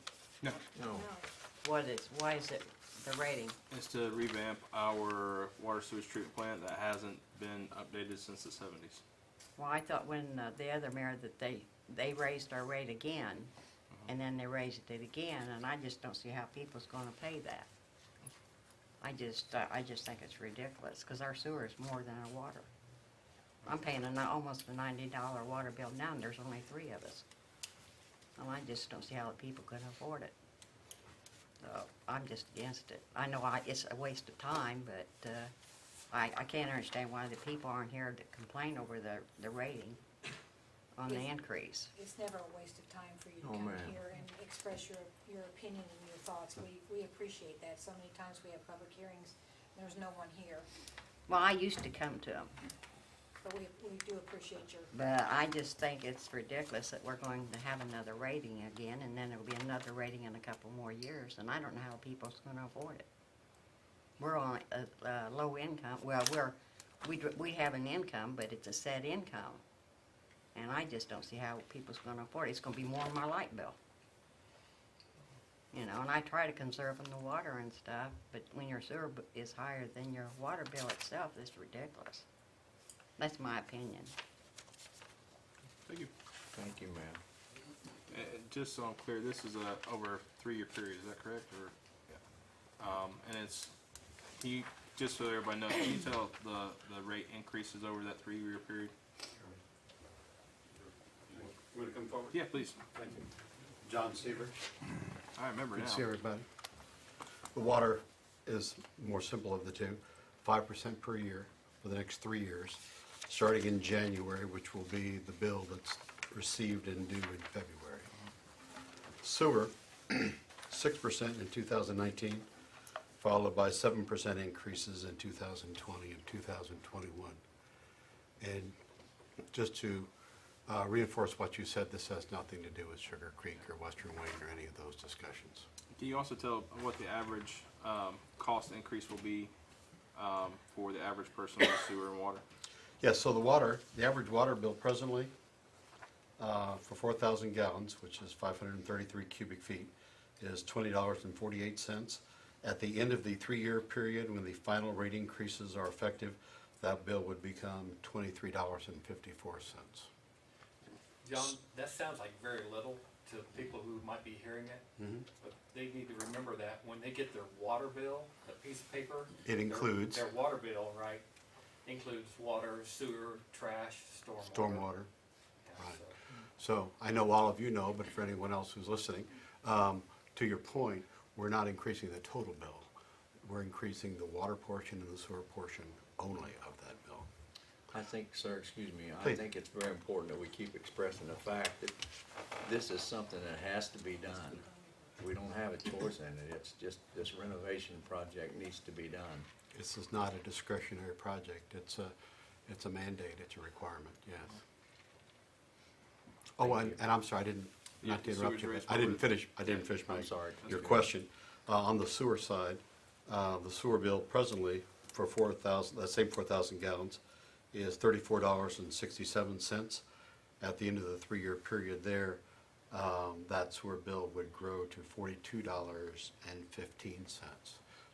Speaker 1: No.
Speaker 3: No.
Speaker 13: Why is it the rating?
Speaker 1: It's to revamp our water sewage treatment plant that hasn't been updated since the 70s.
Speaker 13: Well, I thought when the other mayor that they raised our rate again, and then they raised it again, and I just don't see how people's gonna pay that. I just think it's ridiculous, because our sewer is more than our water. I'm paying almost a $90 water bill now, and there's only 3 of us. And I just don't see how the people could afford it. So, I'm just against it. I know it's a waste of time, but, I can't understand why the people aren't here to complain over the rating on the increase.
Speaker 5: It's never a waste of time for you to
Speaker 3: Oh,
Speaker 5: come
Speaker 3: man.
Speaker 5: here and express your opinion and your thoughts. We appreciate that. So many times we have public hearings, and there's no one here,
Speaker 13: Well, I used to come to them,
Speaker 5: but we do appreciate your.
Speaker 13: but I just think it's ridiculous that we're going to have another rating again, and then there'll be another rating in a couple more years, and I don't know how people's gonna afford it. We're on a low income, well, we have an income, but it's a set income. And I just don't see how people's gonna afford it. It's gonna be more on my light bill. You know, and I try to conserve on the water and stuff, but when your sewer is higher than your water bill itself, it's ridiculous. That's my opinion.
Speaker 1: Thank you.
Speaker 3: Thank you, ma'am.
Speaker 1: Just so I'm clear, this is over a 3-year period, is that correct? Or, yeah. And it's, just so everybody knows, can you tell the rate increases over that 3-year period?
Speaker 7: You wanna come forward?
Speaker 1: Yeah, please.
Speaker 7: Thank you.
Speaker 14: John Seaver.
Speaker 1: I remember
Speaker 14: Good
Speaker 1: now.
Speaker 14: to see everybody. The water is more simple of the two, 5% per year for the next 3 years, starting in January, which will be the bill that's received and due in February. Sewer, 6% in 2019, followed by 7% increases in 2020 and 2021. And just to reinforce what you said, this has nothing to do with Sugar Creek or Western Wayne or any of those discussions.
Speaker 1: Can you also tell what the average cost increase will be for the average person with sewer and water?
Speaker 14: Yes, so the average water bill presently for 4,000 gallons, which is 533 cubic feet, is $20.48. At the end of the 3-year period, when the final rate increases are effective, that bill would become $23.54.
Speaker 7: John, that sounds like very little to people who might be hearing it, but they need to remember that when they get their water bill, the piece of paper.
Speaker 14: It includes
Speaker 7: Their water bill, right, includes water, sewer, trash,
Speaker 14: stormwater.
Speaker 7: Yeah,
Speaker 14: Right.
Speaker 7: so-
Speaker 14: So I know all of you know, but for anyone else who's listening, to your point, we're not increasing the total bill. We're increasing the water portion and the sewer portion only of that bill.
Speaker 3: I think, sir, excuse me, I
Speaker 14: Please.
Speaker 3: think it's very important that we keep expressing the fact that this is something that has to be done. We don't have a choice in it. It's just, this renovation project needs to be done.
Speaker 14: This is not a discretionary project. It's a mandate, it's a requirement, yes. Oh,
Speaker 3: Thank
Speaker 14: and I'm sorry,
Speaker 1: Yeah,
Speaker 14: not to interrupt
Speaker 1: sewage
Speaker 14: you,
Speaker 1: rates
Speaker 14: but I didn't
Speaker 1: forward.
Speaker 14: finish
Speaker 3: I'm sorry.
Speaker 14: your
Speaker 1: okay.
Speaker 14: question. On the sewer side, the sewer bill presently for 4,000, that same 4,000 gallons, is $34.67. At the end of the 3-year period there, that sewer bill would grow to $42.15.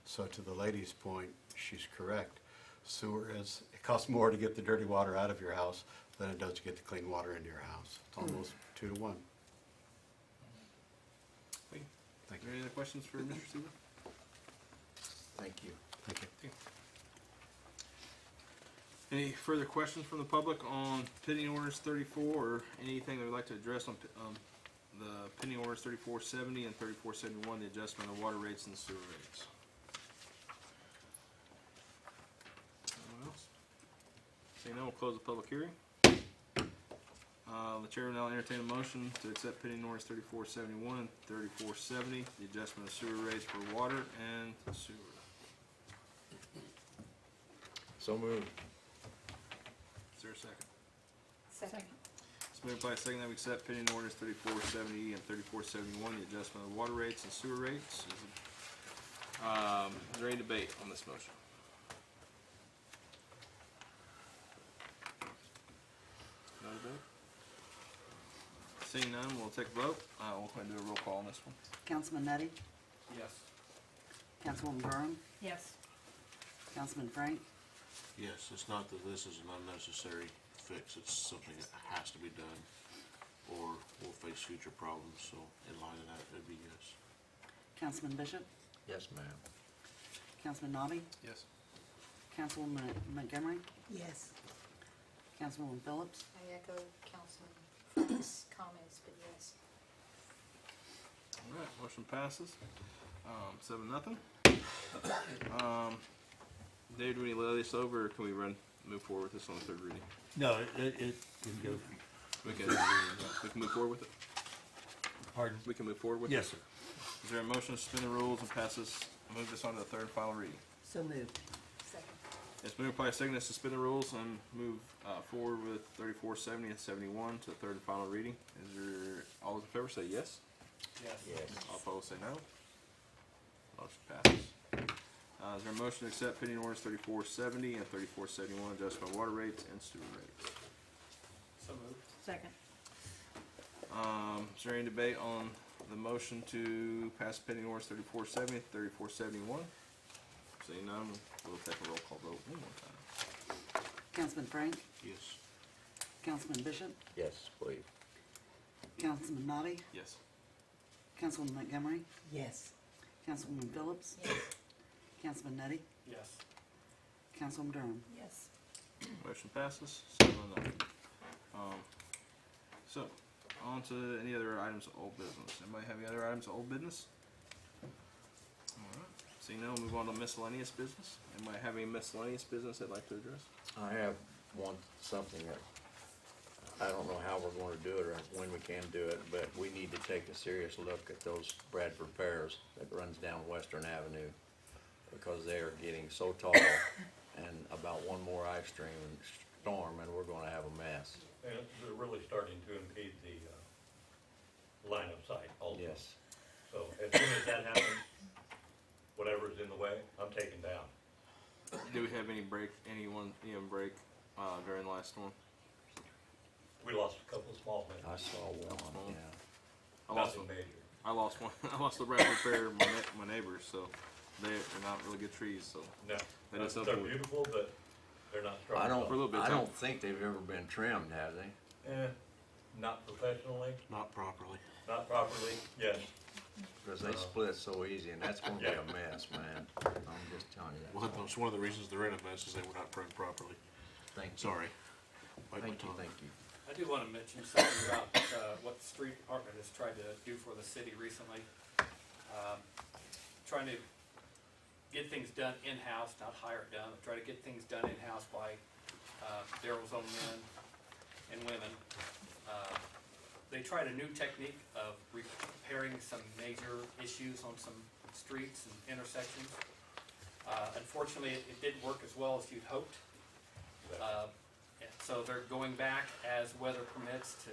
Speaker 14: So to the lady's point, she's correct. Sewer it costs more to get the dirty water out of your house than it does to get the clean water into your house. It's almost 2 to 1.
Speaker 1: Thank you.
Speaker 14: Thank
Speaker 1: Any other questions for Mr. Seaver?
Speaker 3: Thank you.
Speaker 14: Thank you.
Speaker 1: Any further questions from the public on pending orders 34 or anything they would like to address on the pending orders 3470 and 3471, the adjustment of water rates and sewer rates? Anyone else? Seeing none, we'll close the public hearing. The chair will now entertain a motion to accept pending orders 3471 and 3470, the adjustment of sewer rates for water and sewer.
Speaker 3: So moved.
Speaker 1: Is there a second?
Speaker 5: Second.
Speaker 1: It's moved by second that we accept pending orders 3470 and 3471, the adjustment of water rates and sewer rates. Is there any debate on this motion? No debate? Seeing none, we'll take a vote. We'll go ahead and do a roll call on this one.
Speaker 2: Councilman Nettie,
Speaker 7: Yes.
Speaker 2: Councilwoman Durham,
Speaker 11: Yes.
Speaker 2: Councilman Frank,
Speaker 8: Yes, it's not that this is an unnecessary fix, it's something that has to be done, or we'll face future problems, so in line of that, it'd be yes.
Speaker 2: Councilman Bishop,
Speaker 3: Yes, ma'am.
Speaker 2: Councilman Nobby,
Speaker 1: Yes.
Speaker 2: Councilwoman Montgomery,
Speaker 11: Yes.
Speaker 2: Councilwoman Phillips,
Speaker 5: I echo Councilman Frank's comments, but yes.
Speaker 1: All right, motion passes. 7-0. Dave, do we lay this over, or can we move forward with this on the third reading?
Speaker 12: No, it can go.
Speaker 1: We can move forward with it?
Speaker 12: Pardon?
Speaker 1: We can move forward with
Speaker 12: Yes,
Speaker 1: this?
Speaker 12: sir.
Speaker 1: Is there a motion to suspend the rules and move this on to the third and final reading?
Speaker 11: So moved.
Speaker 5: Second.
Speaker 1: It's moved by second to suspend the rules and move forward with 34, 70, and 71 to the third and final reading. Is there, all those in favor say yes?
Speaker 7: Yes.
Speaker 1: All opposed say no. Motion passes. Is there a motion to accept pending orders 3470 and 3471, adjustment of water rates and sewer rates?
Speaker 7: So moved.
Speaker 11: Second.
Speaker 1: Is there any debate on the motion to pass pending orders 3470 and 3471? Seeing none, we'll take a roll call vote one more time.
Speaker 2: Councilman Frank,
Speaker 8: Yes.
Speaker 2: Councilman Bishop,
Speaker 3: Yes, please.
Speaker 2: Councilman Nobby,
Speaker 1: Yes.
Speaker 2: Councilwoman Montgomery,
Speaker 11: Yes.
Speaker 2: Councilwoman Phillips,
Speaker 5: Yes.
Speaker 2: Councilman Nettie,
Speaker 7: Yes.
Speaker 2: Councilwoman Durham.
Speaker 11: Yes.
Speaker 1: Motion passes, 7-0. So, on to any other items of old business. Anybody have any other items of old business? Alright, seeing none, we'll move on to miscellaneous business. Anybody have any miscellaneous business they'd like to address?
Speaker 3: I have something that, I don't know how we're gonna do it or when we can do it, but we need to take a serious look at those Bradford pears that runs down Western Avenue, because they are getting so tall, and about one more ice storm, and we're gonna have a mess.
Speaker 15: And they're really starting to impede the line of sight also.
Speaker 3: Yes.
Speaker 15: So as soon as that happens, whatever's in the way, I'm taking down.
Speaker 1: Do we have any break during the last storm?
Speaker 15: We lost a couple of small ones.
Speaker 3: I saw one, yeah.
Speaker 1: I lost
Speaker 15: Nothing major.
Speaker 1: I lost one. I lost the Bradford pear, my neighbors, so they're not really good trees, so.
Speaker 15: No,
Speaker 1: They just
Speaker 15: they're
Speaker 1: don't-
Speaker 15: beautiful, but they're not strong.
Speaker 3: I
Speaker 15: enough.
Speaker 1: For a little bit of
Speaker 3: I
Speaker 1: time.
Speaker 3: don't think they've ever been trimmed, have they?
Speaker 15: Not professionally,
Speaker 8: Not properly.
Speaker 15: not properly, yes.
Speaker 3: Because they split so easy, and that's gonna be a mess, man. I'm just telling you that.
Speaker 8: Well, that's one of the reasons they're in a mess is they were not pruned properly.
Speaker 3: Thank you.
Speaker 8: Sorry. Bite my
Speaker 3: Thank you,
Speaker 8: tongue.
Speaker 3: thank you.
Speaker 7: I do want to mention something about what the street department has tried to do for the city recently. Trying to get things done in-house, not hire it done, but try to get things done in-house by Daryl's own men and women. They tried a new technique of repairing some major issues on some streets and intersections. Unfortunately, it didn't work as well as you'd hoped. So they're going back as weather permits to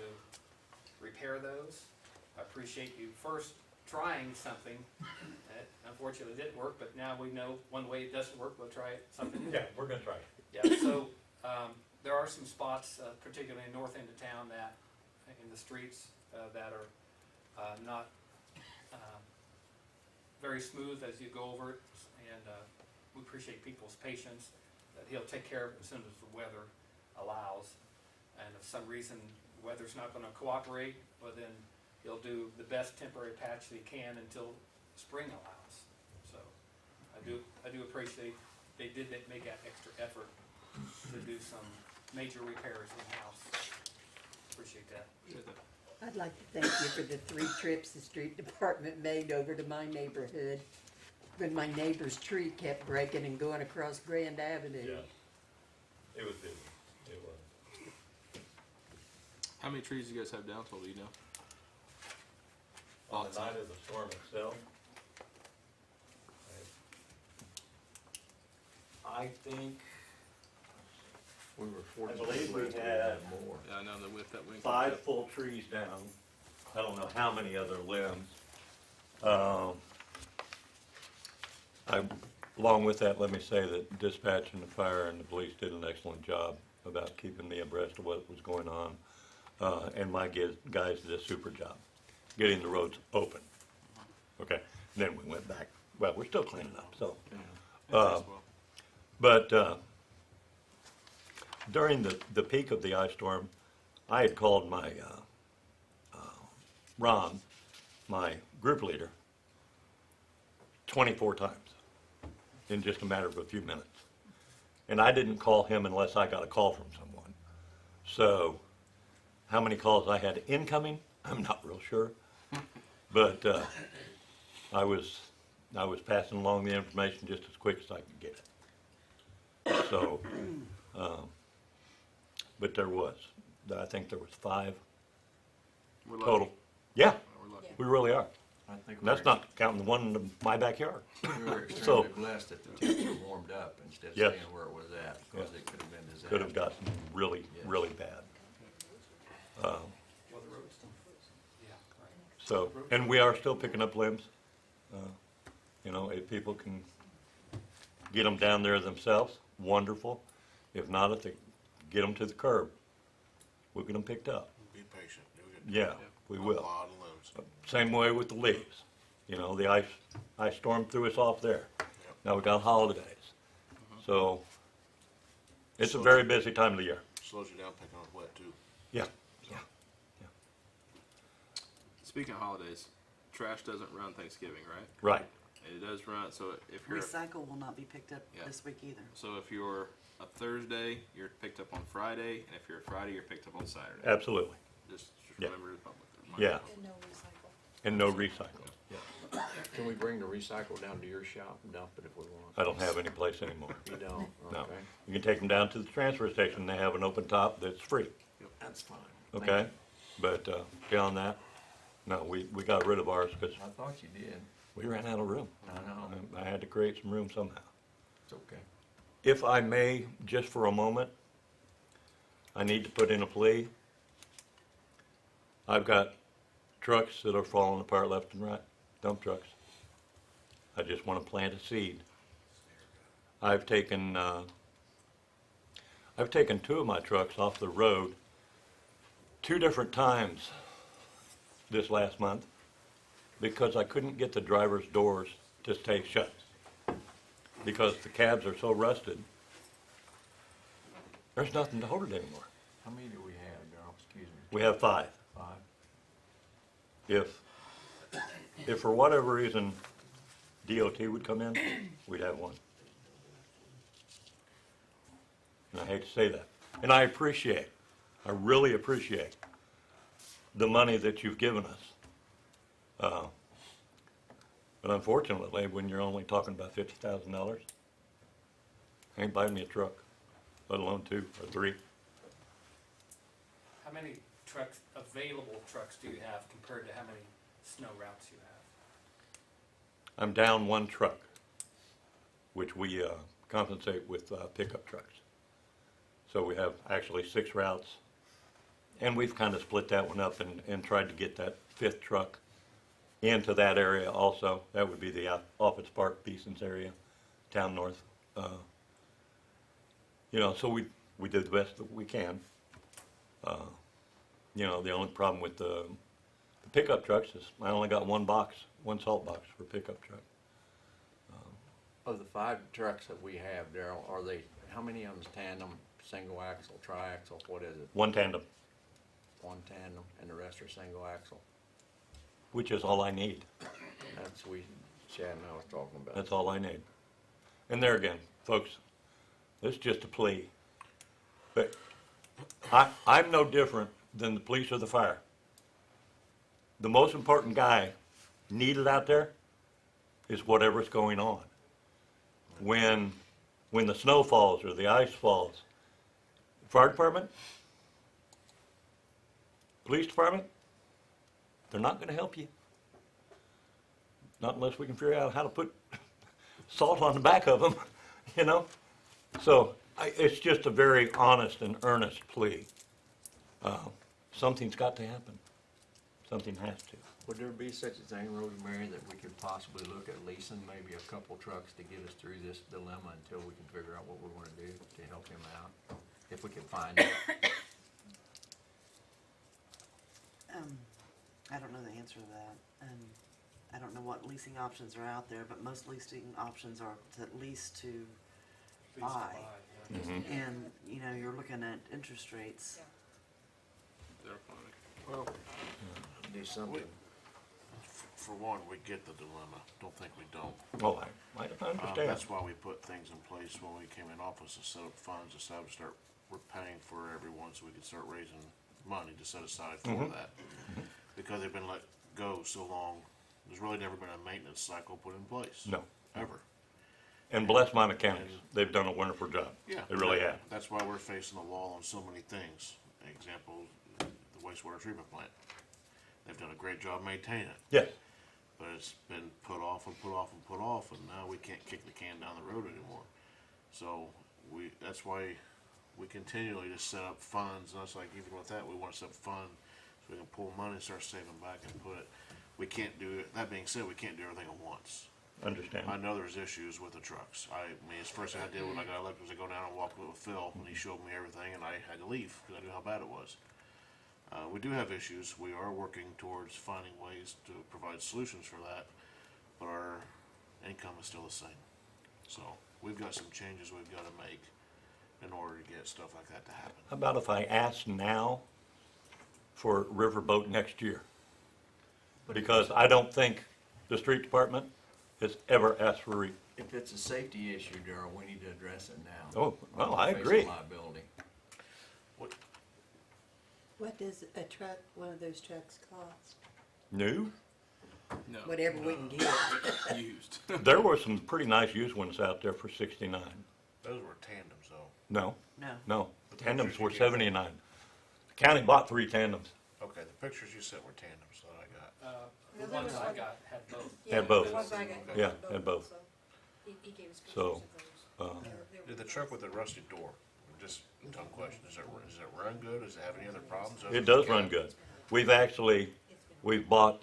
Speaker 7: repair those. I appreciate you first trying something that unfortunately didn't work, but now we know one way it doesn't work, we'll try something new.
Speaker 15: Yeah, we're gonna try it.
Speaker 7: Yeah, so, there are some spots, particularly in north end of town that, in the streets, that are, not, very smooth as you go over it. And, we appreciate people's patience, that he'll take care of it as soon as the weather allows. And if some reason the weather's not gonna cooperate, well then he'll do the best temporary patch that he can until spring allows. So, I do appreciate they did make that extra effort to do some major repairs in-house. Appreciate that.
Speaker 16: I'd like to thank you for the 3 trips the street department made over to my neighborhood when my neighbor's tree kept breaking and going across Grand Avenue.
Speaker 15: Yeah, it was busy, it was.
Speaker 1: How many trees do you guys have down till, do you know?
Speaker 15: On the night of the storm itself,
Speaker 3: I think we were
Speaker 15: I
Speaker 3: fortunate.
Speaker 15: believe we
Speaker 3: to
Speaker 15: had
Speaker 3: have more.
Speaker 1: Yeah, I know that with that wing.
Speaker 15: 5 full trees down. I don't know how many other limbs. Along with that, let me say that dispatch and the fire and the police did an excellent job about keeping me abreast of what was going on. And my guys did a super job, getting the roads open. Okay, then we went back. Well, we're still cleaning up, so. But during the peak of the ice storm, I had called my, Ron, my group leader, 24 times in just a matter of a few minutes. And I didn't call him unless I got a call from someone. So how many calls I had incoming, I'm not real sure. But I was passing along the information just as quick as I could get it. So, but there was, I think there was 5
Speaker 1: We're lucky.
Speaker 15: total. Yeah,
Speaker 1: We're
Speaker 5: Yeah.
Speaker 15: We really are.
Speaker 3: I think
Speaker 15: And that's not counting the one in my backyard.
Speaker 3: we were
Speaker 15: So,
Speaker 3: extremely blessed that the temps were warmed up instead of
Speaker 15: Yes.
Speaker 3: staying where it was at, because
Speaker 15: Yeah.
Speaker 3: it could have been disaster.
Speaker 15: could have gotten really,
Speaker 3: Yes.
Speaker 15: really bad.
Speaker 7: Well, the road's still frozen. Yeah, right.
Speaker 15: So, and we are still picking up limbs. You know, if people can get them down there themselves, wonderful. If not, if they get them to the curb, we'll get them picked up.
Speaker 8: Be patient. You'll get
Speaker 15: Yeah, we
Speaker 8: a
Speaker 15: will.
Speaker 8: lot of limbs.
Speaker 15: Same way with the leaves. You know, the ice storm threw us off there. Now we got holidays. So, it's a very busy time of the year.
Speaker 8: Slows you down picking up wet too.
Speaker 15: Yeah.
Speaker 1: Speaking of holidays, trash doesn't run Thanksgiving, right?
Speaker 15: Right.
Speaker 1: It does run, so if you're,
Speaker 2: Recycle will not be picked up
Speaker 1: Yeah.
Speaker 2: this week either.
Speaker 1: so if you're a Thursday, you're picked up on Friday, and if you're a Friday, you're picked up on Saturday.
Speaker 15: Absolutely.
Speaker 1: Just
Speaker 15: Yeah.
Speaker 1: remember the public.
Speaker 15: Yeah.
Speaker 5: And no recycle.
Speaker 15: And no recycle. Yeah.
Speaker 3: Can we bring the recycle down to your shop and dump it if we want?
Speaker 15: I don't have any place anymore.
Speaker 3: You don't?
Speaker 15: No.
Speaker 3: Okay.
Speaker 15: You can take them down to the transfer station. They have an open top that's free.
Speaker 3: That's fine. Thank
Speaker 15: Okay?
Speaker 3: you.
Speaker 15: But beyond that, no, we got rid of ours because
Speaker 3: I thought you did.
Speaker 15: we ran out of room.
Speaker 3: I know.
Speaker 15: I had to create some room somehow.
Speaker 3: It's okay.
Speaker 15: If I may, just for a moment, I need to put in a plea. I've got trucks that are falling apart left and right, dump trucks. I just want to plant a seed. I've taken two of my trucks off the road 2 different times this last month because I couldn't get the driver's doors to stay shut because the cabs are so rusted. There's nothing to hold it anymore.
Speaker 3: How many do we have, Darryl? Excuse me.
Speaker 15: We have 5.
Speaker 3: 5?
Speaker 15: If for whatever reason DOT would come in, we'd have 1. And I hate to say that. And I really appreciate the money that you've given us. But unfortunately, when you're only talking about $50,000, ain't buying me a truck, let alone 2 or 3.
Speaker 7: How many trucks, available trucks do you have compared to how many snow routes you have?
Speaker 15: I'm down 1 truck, which we compensate with pickup trucks. So we have actually 6 routes. And we've kind of split that one up and tried to get that 5th truck into that area also. That would be the Office Park, Beeson's area, Town North. You know, so we did the best that we can. You know, the only problem with the pickup trucks is I only got 1 salt box for pickup truck.
Speaker 3: Of the 5 trucks that we have, Darryl, are they, how many of them's tandem, single axle, triaxle, what is it?
Speaker 15: 1 tandem,
Speaker 3: 1 tandem, and the rest are single axle?
Speaker 15: which is all I need.
Speaker 3: That's Chad and I was talking about.
Speaker 15: That's all I need. And there again, folks, this is just a plea. But I'm no different than the police or the fire. The most important guy needed out there is whatever's going on. When the snow falls or the ice falls, fire department, police department, they're not gonna help you. Not unless we can figure out how to put salt on the back of them, you know? So it's just a very honest and earnest plea. Something's got to happen. Something has to.
Speaker 3: Would there be such a thing, Rosemary, that we could possibly look at leasing maybe a couple trucks to get us through this dilemma until we can figure out what we're gonna do to help him out? If we can find it.
Speaker 2: I don't know the answer to that, and I don't know what leasing options are out there, but most leasing options are to lease to buy. And, you know, you're looking at interest rates.
Speaker 1: They're funny.
Speaker 8: Well,
Speaker 3: Do something.
Speaker 8: for one, we get the dilemma. Don't think we don't.
Speaker 15: Oh, I understand.
Speaker 8: That's why we put things in place when we came in office to set up funds, decided to start, we're paying for everyone so we could start raising money to set aside for that. Because they've been let go so long, there's really never been a maintenance cycle put in place.
Speaker 15: No.
Speaker 8: Ever.
Speaker 15: And bless my mechanics, they've done a wonderful job.
Speaker 8: Yeah.
Speaker 15: They really have.
Speaker 8: That's why we're facing the wall on so many things. Example, the wastewater treatment plant. They've done a great job maintaining it.
Speaker 15: Yes.
Speaker 8: But it's been put off and put off and put off, and now we can't kick the can down the road anymore. So that's why we continually just set up funds, and that's like, even with that, we wanna set up funds so we can pull money and start saving back and put it. We can't do it, that being said, we can't do everything at once.
Speaker 15: Understand.
Speaker 8: I know there's issues with the trucks. I mean, the first thing I did when I got elected was I go down and walk with Phil, and he showed me everything, and I had to leave, because I knew how bad it was. We do have issues. We are working towards finding ways to provide solutions for that, but our income is still the same. So we've got some changes we've got to make in order to get stuff like that to happen.
Speaker 15: How about if I ask now for Riverboat next year? Because I don't think the street department has ever asked for
Speaker 3: If it's a safety issue, Darryl, we need to address it now.
Speaker 15: Oh, well, I
Speaker 3: Face
Speaker 15: agree.
Speaker 3: liability.
Speaker 16: What does a truck, one of those trucks cost?
Speaker 15: New?
Speaker 1: No.
Speaker 16: Whatever we can get.
Speaker 1: Used.
Speaker 15: There were some pretty nice used ones out there for 69.
Speaker 8: Those were tandems, though.
Speaker 15: No,
Speaker 2: No.
Speaker 15: no.
Speaker 8: The
Speaker 15: Tandems
Speaker 8: pictures
Speaker 15: were
Speaker 8: you gave me.
Speaker 15: 79. The county bought 3 tandems.
Speaker 8: Okay, the pictures you sent were tandems that I got.
Speaker 7: The ones I got had both.
Speaker 15: Had both.
Speaker 5: The ones I got
Speaker 15: Yeah, had both.
Speaker 5: so he gave us pictures
Speaker 15: So,
Speaker 5: of those.
Speaker 8: Did the truck with the rusty door, just a dumb question, does it run good? Does it have any other problems?
Speaker 15: It does run good. We've bought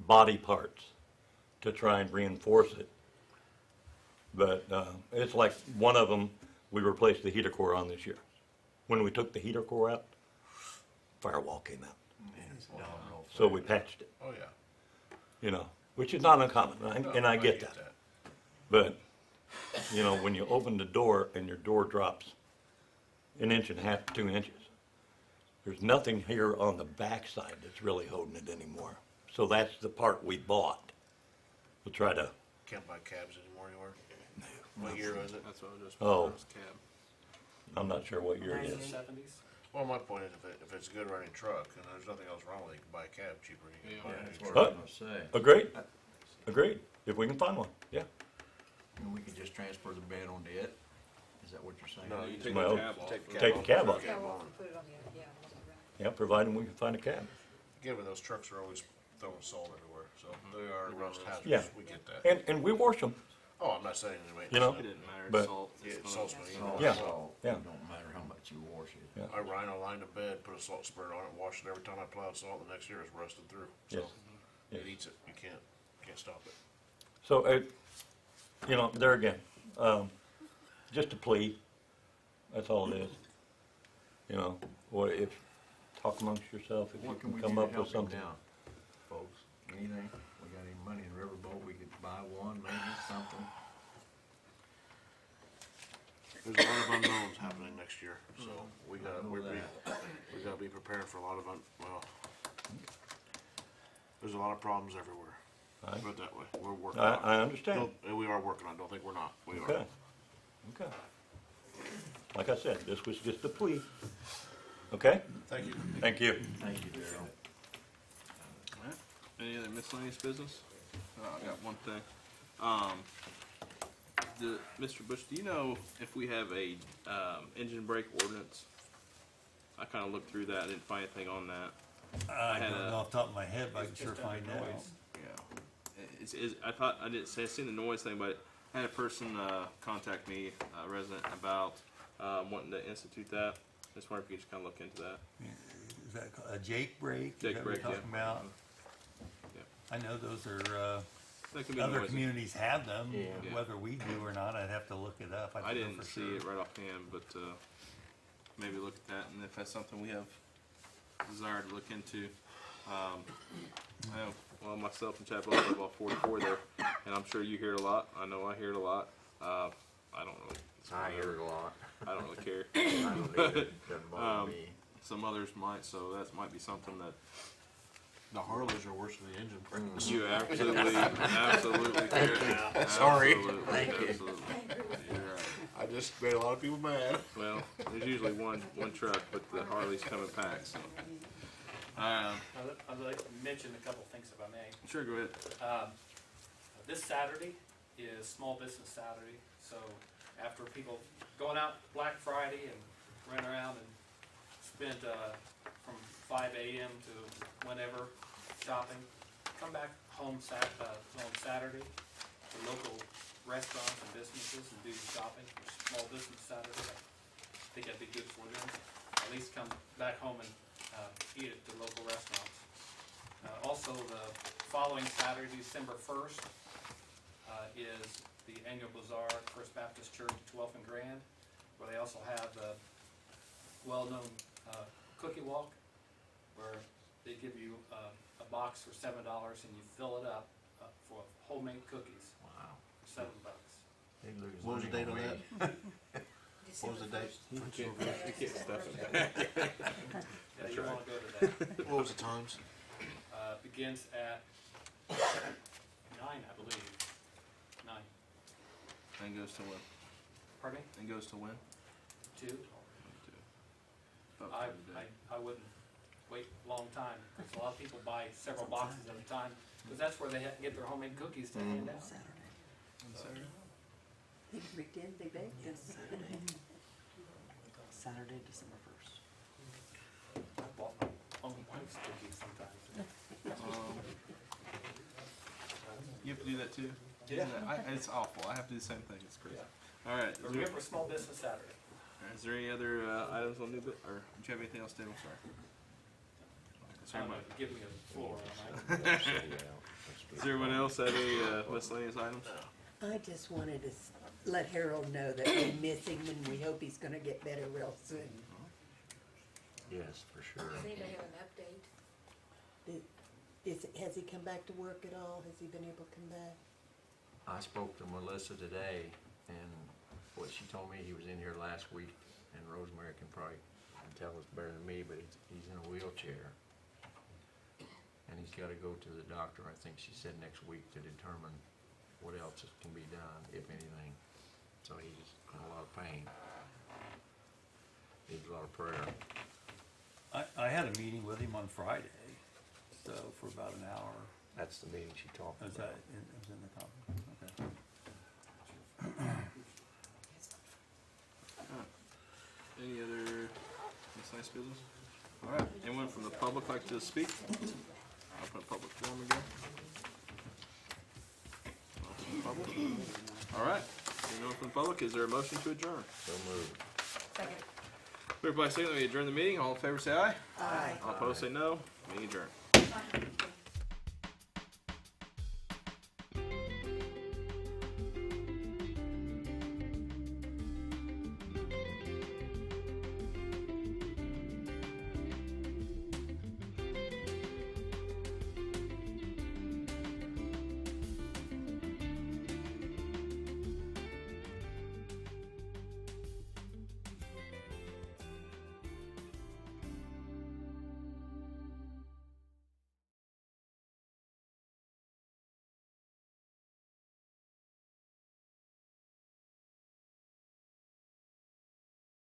Speaker 15: body parts to try and reinforce it. But it's like one of them, we replaced the heater core on this year. When we took the heater core out, firewall came out. So we patched it,
Speaker 8: Oh, yeah.
Speaker 15: you know, which is not uncommon, and I get that. But, you know, when you open the door and your door drops an inch and a half to 2 inches, there's nothing here on the backside that's really holding it anymore. So that's the part we bought. We'll try to,
Speaker 8: Can't buy cabs anymore anywhere? What year was it?
Speaker 1: That's what I was just.
Speaker 15: Oh.
Speaker 1: Cab.
Speaker 15: I'm not sure what year it is.
Speaker 7: 70s.
Speaker 8: Well, my point is, if it's a good running truck, and there's nothing else wrong with it, you can buy a cab cheaper than you can buy
Speaker 3: That's
Speaker 8: a
Speaker 3: what
Speaker 8: truck.
Speaker 3: I was gonna say.
Speaker 15: Agreed, agreed, if we can find one, yeah.
Speaker 3: And we could just transfer the bed onto it? Is that what you're saying?
Speaker 8: No, you take
Speaker 15: Well,
Speaker 8: the cab off.
Speaker 15: take the cab off.
Speaker 5: Yeah, well, put it on the, yeah, on the ground.
Speaker 15: Yeah, providing we can find a cab.
Speaker 8: Given those trucks are always throwing salt everywhere, so they are rust
Speaker 15: Yeah.
Speaker 8: hazards, we get that.
Speaker 15: And we wash them,
Speaker 8: Oh, I'm not saying anyway.
Speaker 15: You know?
Speaker 1: It didn't matter.
Speaker 15: But-
Speaker 1: Salt.
Speaker 8: Yeah,
Speaker 1: It's
Speaker 8: salt's
Speaker 1: gonna-
Speaker 8: gonna eat it.
Speaker 15: Yeah.
Speaker 3: So,
Speaker 15: Yeah.
Speaker 3: it don't matter how much you wash it.
Speaker 15: Yeah.
Speaker 8: I rhino-lined a bed, put a salt spreader on it, washed it every time I plowed salt, the next year it's rusted through.
Speaker 15: yes.
Speaker 8: So
Speaker 15: Yes.
Speaker 8: it eats it, you can't stop it.
Speaker 15: So, you know, there again, just a plea, that's all it is. You know, or if, talk amongst yourself, if you
Speaker 3: What can
Speaker 15: can
Speaker 3: we do
Speaker 15: come
Speaker 3: to
Speaker 15: up with
Speaker 3: help him
Speaker 15: something.
Speaker 3: now, folks? Anything? We got any money in Riverboat? We could buy one, maybe, something?
Speaker 8: There's a lot of unknowns happening next year, so we gotta be prepared for a lot of there's a lot of problems everywhere.
Speaker 15: Right.
Speaker 8: Put it that way, we're working on it.
Speaker 15: I understand,
Speaker 8: We are working on it, don't think we're not, we are.
Speaker 15: okay, okay. Like I said, this was just a plea, okay?
Speaker 8: Thank you.
Speaker 15: Thank you.
Speaker 3: Thank you, Darryl.
Speaker 1: Alright. Any other miscellaneous business? I got one thing. Mr. Bush, do you know if we have a, engine brake ordinance? I kinda looked through that, I didn't find anything on that.
Speaker 12: I
Speaker 1: had
Speaker 12: don't
Speaker 1: a-
Speaker 12: know off the top of my head, but I can
Speaker 7: It's
Speaker 12: sure
Speaker 7: just under
Speaker 12: find out.
Speaker 7: noise.
Speaker 1: Yeah. I thought, I didn't say, I seen the noise thing, but I had a person, contact me, a resident, about, wanting to institute that. Just wonder if you could just kinda look into that.
Speaker 12: Is that a Jake break? Is
Speaker 1: Jake
Speaker 12: that what
Speaker 1: brake,
Speaker 12: you're
Speaker 1: yeah.
Speaker 12: talking about?
Speaker 1: Yeah.
Speaker 12: I know those are,
Speaker 1: That could be
Speaker 12: other
Speaker 1: noisy.
Speaker 12: communities have them,
Speaker 1: Yeah.
Speaker 12: whether we do or not, I'd have to look it up.
Speaker 1: I
Speaker 12: don't know
Speaker 1: didn't
Speaker 12: for
Speaker 1: see
Speaker 12: sure.
Speaker 1: it right offhand, but maybe look at that, and if that's something we have desire to look into. I know, well, myself and Chad both live about 44 there, and I'm sure you hear it a lot. I know I hear it a lot. I don't really. it's
Speaker 3: I hear
Speaker 1: whatever.
Speaker 3: it a lot.
Speaker 1: I don't really care.
Speaker 3: I don't either. Doesn't bother me.
Speaker 1: Some others might, so that might be something that
Speaker 8: The Harleys are worse than the engine brakes.
Speaker 1: you absolutely care.
Speaker 8: Sorry.
Speaker 1: Absolutely,
Speaker 3: Thank you.
Speaker 1: absolutely. You're right.
Speaker 8: I just made a lot of people mad.
Speaker 1: Well, there's usually one truck, but the Harleys come in packs. So.
Speaker 7: I'd like to mention a couple things if I may.
Speaker 1: Sure, go ahead.
Speaker 7: This Saturday is Small Business Saturday, so after people going out Black Friday and running around and spent from 5 a.m. to whenever shopping, come back home on Saturday to local restaurants and businesses and do your shopping for small business Saturday. I think that'd be good for them. At least come back home and eat at the local restaurants. Also, the following Saturday, December 1st, is the annual bazaar at First Baptist Church, 12th and Grand, where they also have the well-known cookie walk, where they give you a box for $7 and you fill it up for homemade cookies.
Speaker 3: Wow.
Speaker 7: $7.
Speaker 3: They lose
Speaker 8: What was the
Speaker 3: money
Speaker 8: date on
Speaker 3: me.
Speaker 8: that? What was the date?
Speaker 1: You can't stuff it.
Speaker 7: Yeah, you wanna go to that.
Speaker 8: What was the times?
Speaker 7: Begins at 9, I believe. 9.
Speaker 1: And goes to when?
Speaker 7: Pardon me?
Speaker 1: And goes to when?
Speaker 7: 2. I wouldn't wait a long time, because a lot of people buy several boxes at a time, because that's where they get their homemade cookies to hand out.
Speaker 2: Saturday.
Speaker 16: They pretend they bake them.
Speaker 2: Saturday, December 1st.
Speaker 7: I bought my own wife's cookies sometimes.
Speaker 1: You have to do that too?
Speaker 7: Yeah.
Speaker 1: It's awful. I have to do the same thing. It's crazy. All right.
Speaker 7: But remember, Small Business Saturday.
Speaker 1: Is there any other items on new bit, or do you have anything else, Dave? I'm sorry. Sorry,
Speaker 7: I'm
Speaker 1: Mike.
Speaker 7: gonna give me a floor on that.
Speaker 1: Does everyone else have any miscellaneous items?
Speaker 16: I just wanted to let Harold know that we miss him and we hope he's gonna get better real soon.
Speaker 3: Yes, for sure.
Speaker 5: Does anybody have an update?
Speaker 16: Has he come back to work at all? Has he been able to come back?
Speaker 3: I spoke to Melissa today, and what she told me, he was in here last week, and Rosemary can probably tell us better than me, but he's in a wheelchair. And he's gotta go to the doctor, I think she said next week, to determine what else can be done, if anything. So he's in a lot of pain. Needs a lot of prayer.
Speaker 12: I had a meeting with him on Friday, so for about an hour.
Speaker 3: That's the meeting she talked
Speaker 12: Was
Speaker 3: about.
Speaker 12: that, it was in the conference, okay.
Speaker 1: Any other miscellaneous business? All right. Anyone from the public like to speak? Open a public forum again. Open public. All right. Anyone from the public? Is there a motion to adjourn?
Speaker 3: So moved.
Speaker 5: Second.
Speaker 1: Moved by second, we adjourn the meeting. All in favor say aye.
Speaker 16: Aye.
Speaker 1: All opposed say no. Meeting adjourned.